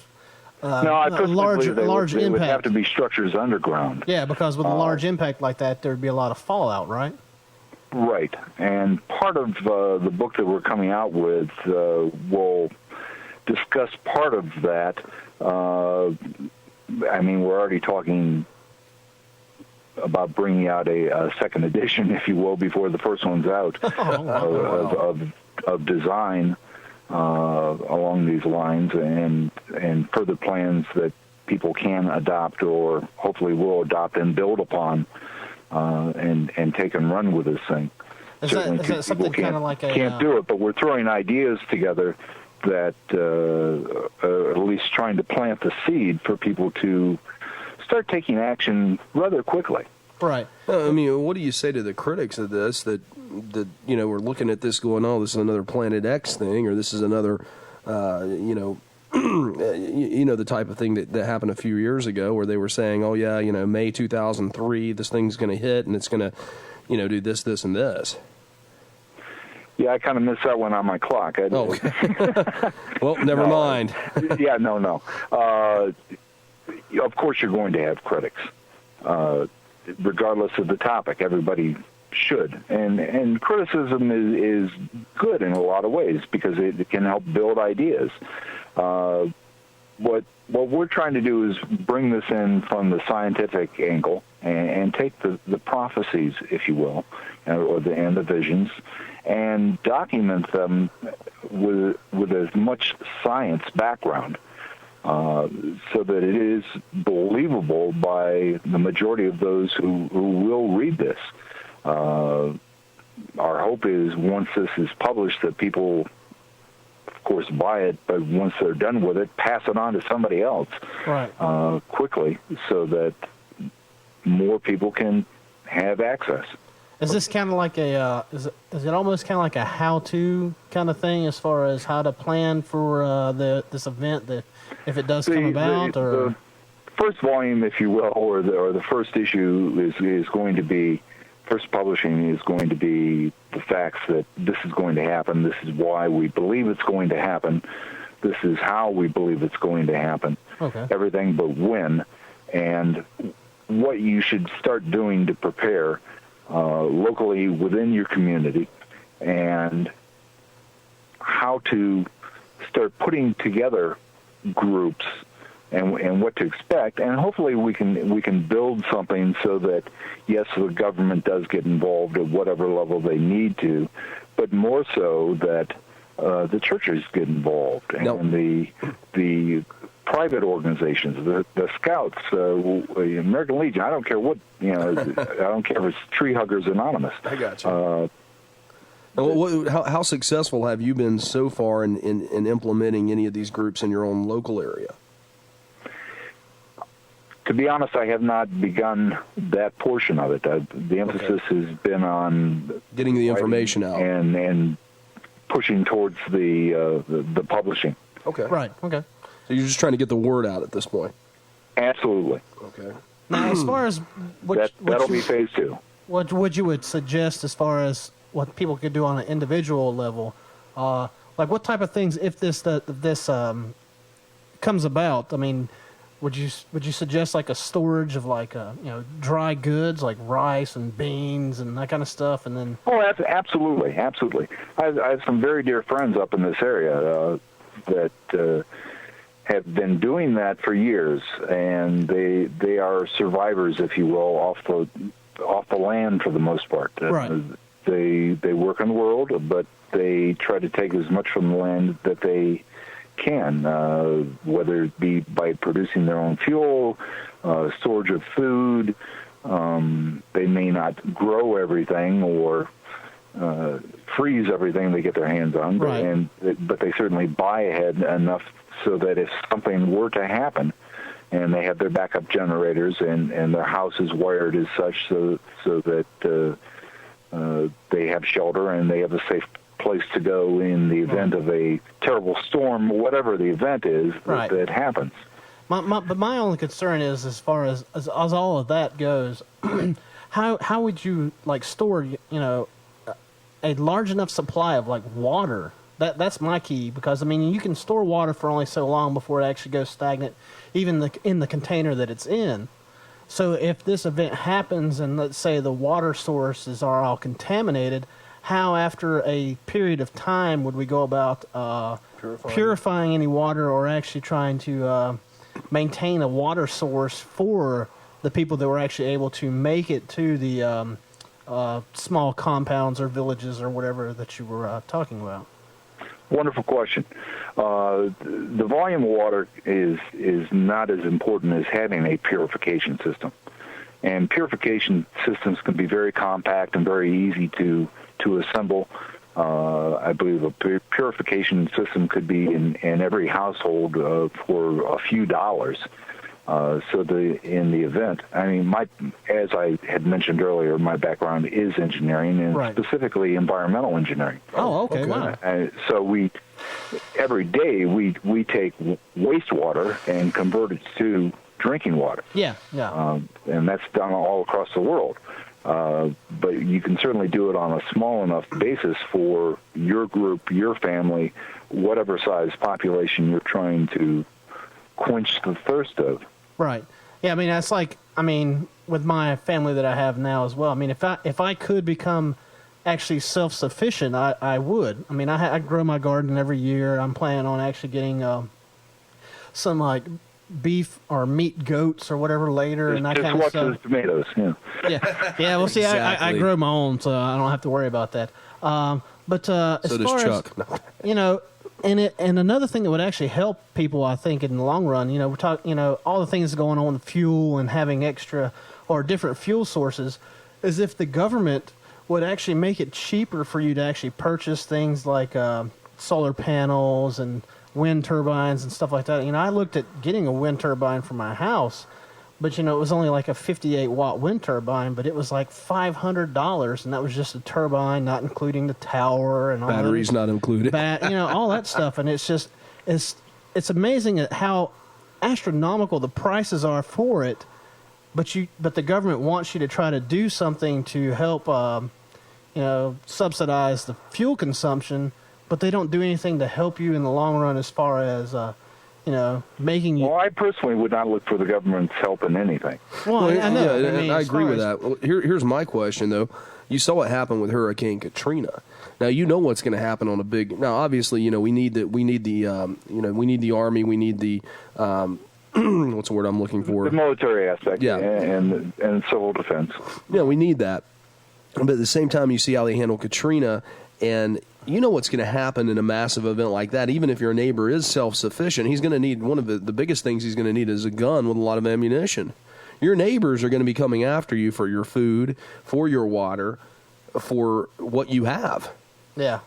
Speaker 6: no, I
Speaker 5: large impact
Speaker 6: would have to be structures underground.
Speaker 5: Yeah, because with a large impact like that, there'd be a lot of fallout, right?
Speaker 6: Right, and part of the book that we're coming out with will discuss part of that. We're already talking about bringing out a second edition, if you will, before the first one's out, of design along these lines, and further plans that people can adopt or hopefully will adopt and build upon, and take and run with this thing.
Speaker 5: Is that something kind of like
Speaker 6: can't do it, but we're throwing ideas together that at least trying to plant the seed for people to start taking action rather quickly.
Speaker 5: Right.
Speaker 4: What do you say to the critics of this that we're looking at this going, oh, this is another Planet X thing, or this is another, the type of thing that happened a few years ago where they were saying, oh, yeah, May 2003, this thing's going to hit and it's going to, do this, this, and this.
Speaker 6: Yeah, I kind of missed that one on my clock.
Speaker 4: Okay. Well, never mind.
Speaker 6: Yeah, no. Of course you're going to have critics. Regardless of the topic, everybody should. And criticism is good in a lot of ways because it can help build ideas. What we're trying to do is bring this in from the scientific angle and take the prophecies, if you will, or the visions, and document them with as much science background, so that it is believable by the majority of those who will read this. Our hope is once this is published that people, of course, buy it, but once they're done with it, pass it on to somebody else quickly so that more people can have access.
Speaker 5: Is this kind of like is it almost kind of like a how-to kind of thing as far as how to plan for this event that if it does come about?
Speaker 6: The first volume, if you will, or the first issue is going to be, first publishing is going to be the facts that this is going to happen. This is why we believe it's going to happen. This is how we believe it's going to happen.
Speaker 5: Okay.
Speaker 6: Everything but when, and what you should start doing to prepare locally within your community, and how to start putting together groups and what to expect, and hopefully we can build something so that, yes, the government does get involved at whatever level they need to, but more so that the churches get involved and the private organizations, the Scouts, the American Legion. I don't care what, I don't care if it's Tree Huggers Anonymous.
Speaker 4: I got you. How successful have you been so far in implementing any of these groups in your own local area?
Speaker 6: To be honest, I have not begun that portion of it. The emphasis has been on
Speaker 4: getting the information out
Speaker 6: and pushing towards the publishing.
Speaker 4: Okay.
Speaker 5: Right. Okay.
Speaker 4: So you're just trying to get the word out at this point.
Speaker 6: Absolutely.
Speaker 4: Okay.
Speaker 5: Now, as far as
Speaker 6: that'll be phase 2.
Speaker 5: What would you would suggest as far as what people could do on an individual level? Like what type of things, if this comes about? I mean, would you suggest like a storage of like dry goods like rice and beans and that kind of stuff, and then?
Speaker 6: Oh, absolutely. I have some very dear friends up in this area that have been doing that for years, and they are survivors, if you will, off the land for the most part.
Speaker 5: Right.
Speaker 6: They work in the world, but they try to take as much from the land that they can, whether it be by producing their own fuel, storage of food. They may not grow everything or freeze everything they get their hands on,
Speaker 5: right.
Speaker 6: but they certainly buy ahead enough so that if something were to happen, and they have their backup generators and their house is wired as such so that they have shelter and they have a safe place to go in the event of a terrible storm, whatever the event is that happens.
Speaker 5: But my only concern is, as far as all of that goes, how would you like store a large enough supply of like water? That's my key, because I mean you can store water for only so long before it actually goes stagnant, even in the container that it's in. So if this event happens and let's say the water sources are all contaminated, how after a period of time would we go about purifying any water, or actually trying to maintain a water source for the people that were actually able to make it to the small compounds or villages or whatever that you were talking about?
Speaker 6: Wonderful question. The volume of water is not as important as having a purification system. And purification systems can be very compact and very easy to assemble. I believe a purification system could be in every household for a few dollars. In the event, I mean, as I had mentioned earlier, my background is engineering, and specifically environmental engineering.
Speaker 5: Oh, okay. Wow.
Speaker 6: So every day we take wastewater and convert it to drinking water.
Speaker 5: Yeah.
Speaker 6: And that's done all across the world. But you can certainly do it on a small enough basis for your group, your family, whatever size population you're trying to quench the thirst of.
Speaker 5: Right. Yeah, I mean, that's like, with my family that I have now as well, I mean, if I could become actually self-sufficient, I would. I mean, I grow my garden every year. I'm planning on actually getting some, like, beef or meat goats or whatever later, and that kind of stuff.
Speaker 6: Just tomatoes,
Speaker 5: Yeah, well, see, exactly. I grow my own, so I don't have to worry about that. But as far as, and another thing that would actually help people, I think, in the long run, we're talking, all the things going on with fuel and having extra or different fuel sources, is if the government would actually make it cheaper for you to actually purchase things like solar panels and wind turbines and stuff like that. I looked at getting a wind turbine for my house, but it was only like a 58-watt wind turbine, but it was like $500, and that was just a turbine, not including the tower and all
Speaker 4: batteries not included.
Speaker 5: All that stuff, and it's amazing at how astronomical the prices are for it. But the government wants you to try to do something to help, subsidize the fuel consumption, but they don't do anything to help you in the long run as far as making you.
Speaker 6: Well, I personally would not look for the government's help in anything.
Speaker 5: Well, I know.
Speaker 4: I agree with that. Well, here's my question though. You saw what happened with Hurricane Katrina. Now you know what's going to happen on a big. Now obviously we need the army, we need the what's the word I'm looking for?
Speaker 6: The military aspect,
Speaker 4: yeah,
Speaker 6: and civil defense.
Speaker 4: Yeah, we need that. But at the same time, you see how they handle Katrina, and you know what's going to happen in a massive event like that. Even if your neighbor is self-sufficient, he's going to need one of the biggest things he's going to need is a gun with a lot of ammunition. Your neighbors are going to be coming after you for your food, for your water, for what you have.
Speaker 5: Yeah.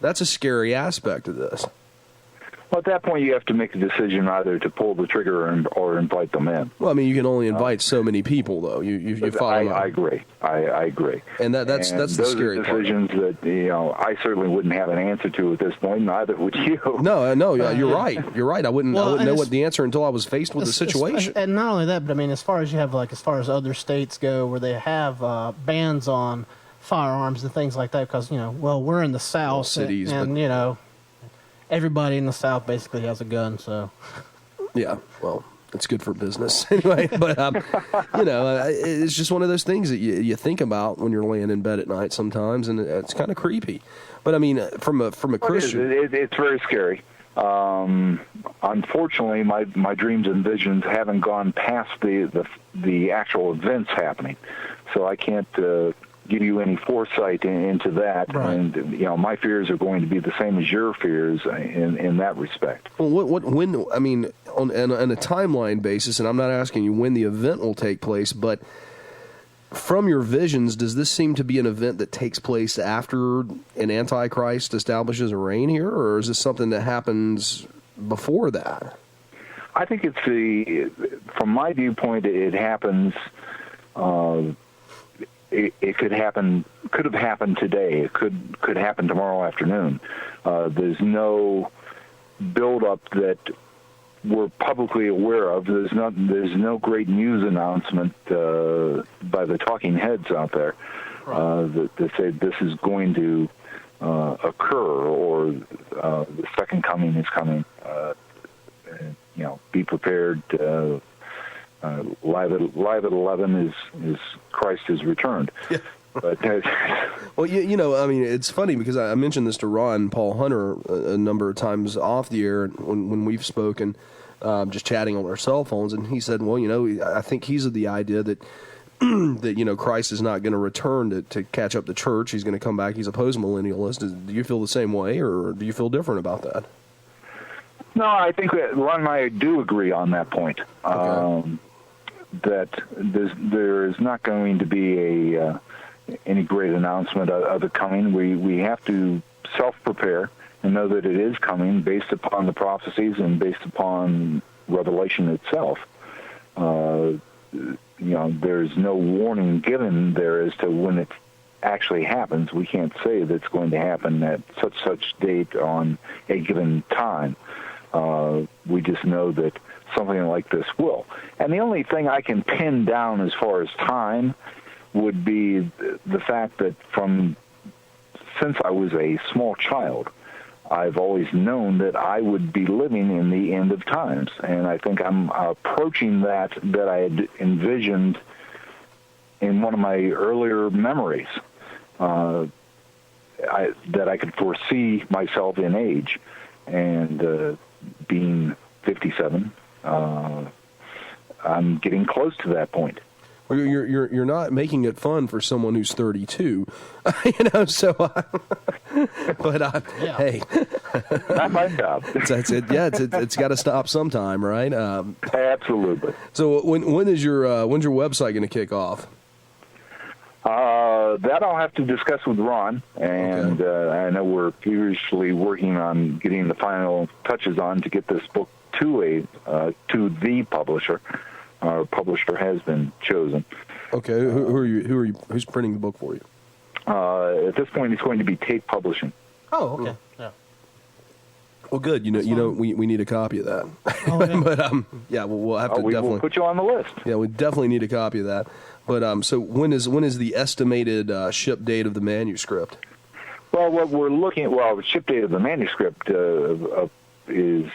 Speaker 4: That's a scary aspect of this.
Speaker 6: Well, at that point, you have to make a decision either to pull the trigger or invite them in.
Speaker 4: Well, I mean, you can only invite so many people, though. You follow.
Speaker 6: I agree. I agree.
Speaker 4: And that's the scary part.
Speaker 6: Those are decisions that I certainly wouldn't have an answer to at this point. Neither would you.
Speaker 4: No, you're right. You're right. I wouldn't know what the answer until I was faced with the situation.
Speaker 5: And not only that, but I mean, as far as other states go, where they have bans on firearms and things like that, because we're in the South,
Speaker 4: cities,
Speaker 5: and everybody in the South basically has a gun, so.
Speaker 4: Yeah, well, it's good for business anyway. But it's just one of those things that you think about when you're laying in bed at night sometimes, and it's kind of creepy. But I mean, from a Christian,
Speaker 6: it's very scary. Unfortunately, my dreams and visions haven't gone past the actual events happening, so I can't give you any foresight into that. Right. And my fears are going to be the same as your fears in that respect.
Speaker 4: Well, when I mean on a timeline basis, and I'm not asking you when the event will take place, but from your visions, does this seem to be an event that takes place after an Antichrist establishes a reign here, or is this something that happens before that?
Speaker 6: I think from my viewpoint, it happens. It could have happened today. It could happen tomorrow afternoon. There's no buildup that we're publicly aware of. There's no great news announcement by the talking heads out there that say this is going to occur or the second coming is coming. Be prepared. Live at 11 is Christ is returned. Yeah. But,
Speaker 4: well, I mean, it's funny because I mentioned this to Ron Paul Hunter a number of times off the air when we've spoken, just chatting on our cell phones, and he said, well, I think he's of the idea that that Christ is not going to return to catch up the church. He's going to come back. He's a post-millennialist. Do you feel the same way, or do you feel different about that?
Speaker 6: No, I think that Ron and I do agree on that point.
Speaker 4: Okay.
Speaker 6: That there is not going to be any great announcement of it coming. We have to self-prepare and know that it is coming based upon the prophecies and based upon Revelation itself. There's no warning given there as to when it actually happens. We can't say that it's going to happen at such date on a given time. We just know that something like this will. And the only thing I can pin down as far as time would be the fact that since I was a small child, I've always known that I would be living in the end of times. And I think I'm approaching that I had envisioned in one of my earlier memories, that I could foresee myself in age. And being 57, I'm getting close to that point.
Speaker 4: Well, you're not making it fun for someone who's 32, So, but hey,
Speaker 6: not my job.
Speaker 4: That's it. Yeah, it's got to stop sometime, right?
Speaker 6: Absolutely.
Speaker 4: So when's your website going to kick off?
Speaker 6: That I'll have to discuss with Ron, and okay. I know we're furiously working on getting the final touches on to get this book to the publisher. Our publisher has been chosen.
Speaker 4: Okay, who are you? Who's printing the book for you?
Speaker 6: At this point, it's going to be Tate Publishing.
Speaker 5: Oh, okay. Yeah.
Speaker 4: Well, good. We need a copy of that.
Speaker 5: Oh, yeah.
Speaker 4: But we'll have to definitely
Speaker 6: put you on the list.
Speaker 4: Yeah, we definitely need a copy of that. But so when is the estimated ship date of the manuscript?
Speaker 6: Well, what we're looking at, the ship date of the manuscript is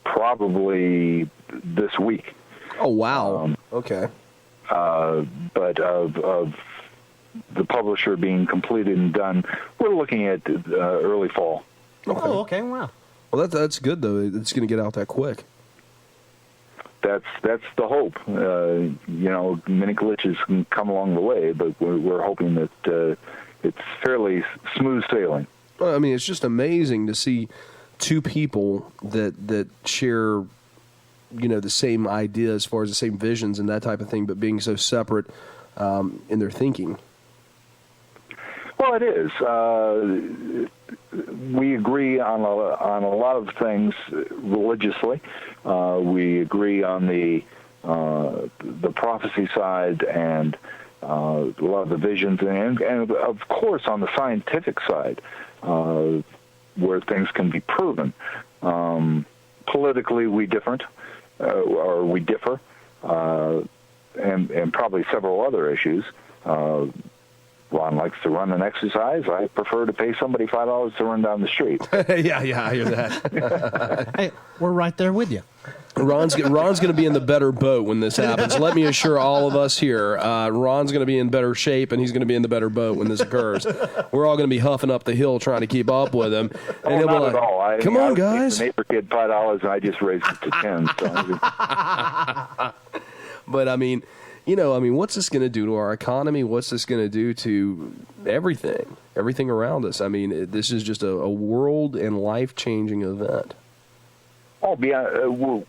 Speaker 6: probably this week.
Speaker 4: Oh, wow. Okay.
Speaker 6: But of the publisher being completed and done, we're looking at early fall.
Speaker 4: Okay.
Speaker 5: Oh, okay, wow.
Speaker 4: Well, that's good, though. It's going to get out that quick.
Speaker 6: That's the hope. Many glitches can come along the way, but we're hoping that it's fairly smooth sailing.
Speaker 4: Well, I mean, it's just amazing to see two people that share, the same idea as far as the same visions and that type of thing, but being so separate in their thinking.
Speaker 6: Well, it is. We agree on a lot of things religiously. We agree on the prophecy side and a lot of the visions, and of course on the scientific side, where things can be proven. Politically, we differ, and probably several other issues. Ron likes to run and exercise. I prefer to pay somebody $5 to run down the street.
Speaker 4: yeah, I hear that.
Speaker 5: Hey, we're right there with you.
Speaker 4: Ron's going to be in the better boat when this happens. Let me assure all of us here, Ron's going to be in better shape, and he's going to be in the better boat when this occurs. We're all going to be huffing up the hill trying to keep up with him. And he'll
Speaker 6: not
Speaker 4: be
Speaker 6: at all.
Speaker 4: Come on, guys.
Speaker 6: The neighbor kid $5, and I just raised it to 10. So.
Speaker 4: But I mean, what's this going to do to our economy? What's this going to do to everything around us? I mean, this is just a world and life-changing event.
Speaker 6: Oh,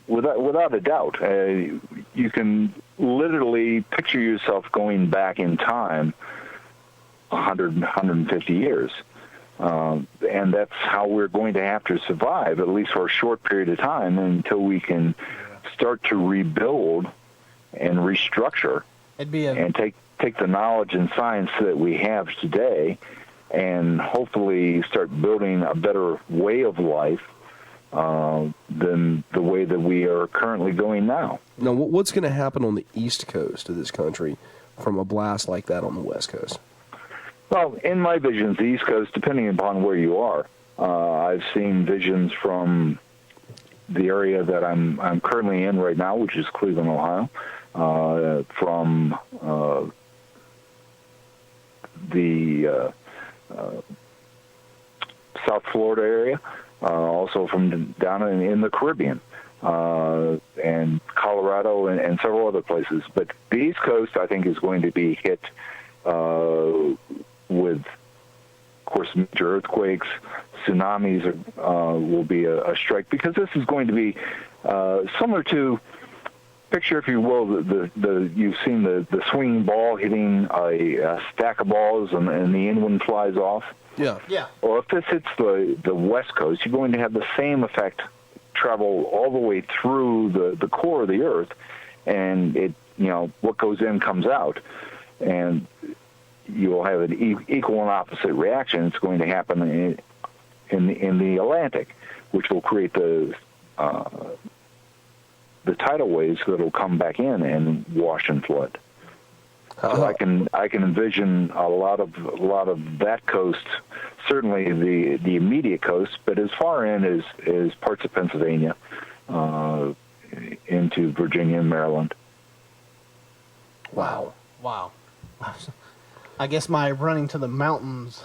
Speaker 6: without a doubt. You can literally picture yourself going back in time 100, 150 years. And that's how we're going to have to survive, at least for a short period of time, until we can start to rebuild and restructure and take the knowledge and science that we have today and hopefully start building a better way of life than the way that we are currently going now.
Speaker 4: Now, what's going to happen on the East Coast of this country from a blast like that on the West Coast?
Speaker 6: Well, in my visions, the East Coast, depending upon where you are, I've seen visions from the area that I'm currently in right now, which is Cleveland, Ohio, from the South Florida area, also from down in the Caribbean, and Colorado and several other places. But the East Coast, I think, is going to be hit with, of course, major earthquakes. Tsunamis will be a strike, because this is going to be similar to, picture, if you will, you've seen the swinging ball hitting a stack of balls and the end one flies off.
Speaker 4: Yeah.
Speaker 6: Well, if this hits the West Coast, you're going to have the same effect travel all the way through the core of the Earth, and what goes in comes out, and you will have an equal and opposite reaction. It's going to happen in the Atlantic, which will create the tidal waves that will come back in and wash and flood. So I can envision a lot of that coast, certainly the immediate coast, but as far in as parts of Pennsylvania, into Virginia and Maryland.
Speaker 5: Wow. I guess my running to the mountains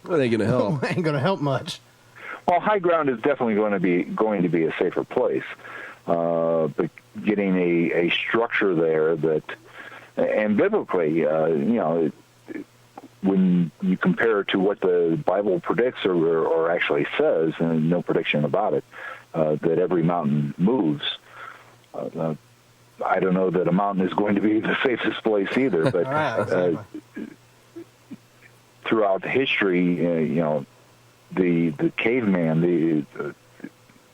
Speaker 4: That ain't going to help.
Speaker 5: ain't going to help much.
Speaker 6: Well, high ground is definitely going to be a safer place, but getting a structure there that, and biblically, when you compare it to what the Bible predicts or actually says, and no prediction about it, that every mountain moves. I don't know that a mountain is going to be the safest place either, but
Speaker 5: Right,
Speaker 6: throughout history, the caveman, the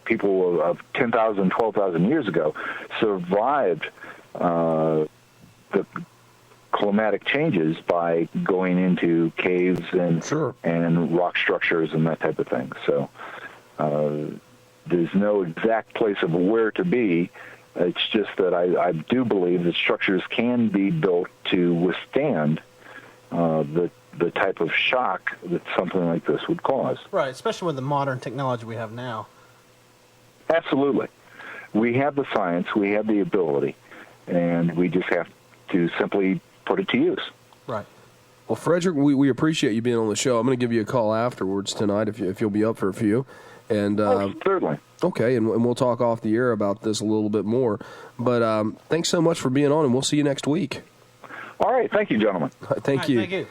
Speaker 6: people of 10,000, 12,000 years ago survived the climatic changes by going into caves and rock structures and that type of thing. So there's no exact place of where to be. It's just that I do believe that structures can be built to withstand the type of shock that something like this would cause.
Speaker 5: Right, especially with the modern technology we have now.
Speaker 6: Absolutely. We have the science, we have the ability, and we just have to simply put it to use.
Speaker 5: Right.
Speaker 4: Well, Frederick, we appreciate you being on the show. I'm going to give you a call afterwards tonight if you'll be up for a few. And
Speaker 6: certainly.
Speaker 4: Okay, and we'll talk off the air about this a little bit more. But thanks so much for being on, and we'll see you next week.
Speaker 6: All right. Thank you, gentlemen.
Speaker 4: Thank you.
Speaker 5: Thank you.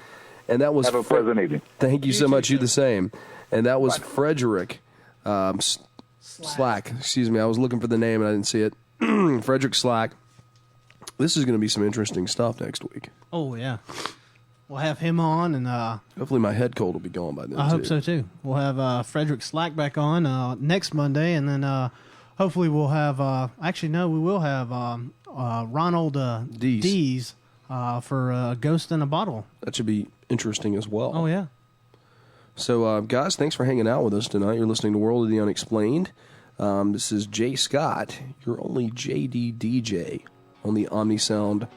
Speaker 4: And that was
Speaker 6: Have a pleasant evening.
Speaker 4: Thank you so much.
Speaker 5: too,
Speaker 4: You the same. And that was Frederick Slack. Excuse me. I was looking for the name and I didn't see it. Frederick Slack. This is going to be some interesting stuff next week.
Speaker 5: Oh, yeah. We'll have him on, and
Speaker 4: hopefully my head cold will be gone by then.
Speaker 5: I hope so too. We'll have Frederick Slack back on next Monday, and then hopefully we'll have. Actually, no, we will have Ronald Dees for Ghost in a Bottle.
Speaker 4: That should be interesting as well.
Speaker 5: Oh yeah.
Speaker 4: So, guys, thanks for hanging out with us tonight. You're listening to World of the Unexplained. This is Jay Scott, your only JD DJ on the OmniSound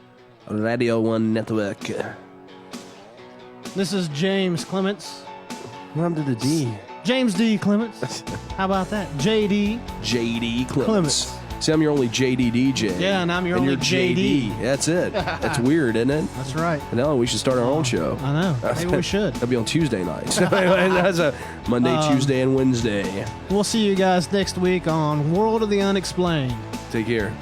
Speaker 4: Radio 1 network.
Speaker 5: This is James Clements.
Speaker 4: What happened to the D?
Speaker 5: James D. Clements. How about that? JD.
Speaker 4: JD Clements. See, I'm your only JD DJ.
Speaker 5: Yeah, and I'm your only
Speaker 4: you're JD. That's it. That's weird, isn't it?
Speaker 5: That's right.
Speaker 4: No, we should start our own show.
Speaker 5: I know. Maybe we should.
Speaker 4: That'll be on Tuesday nights. That's a Monday, Tuesday, and Wednesday.
Speaker 5: We'll see you guys next week on World of the Unexplained.
Speaker 4: Take care.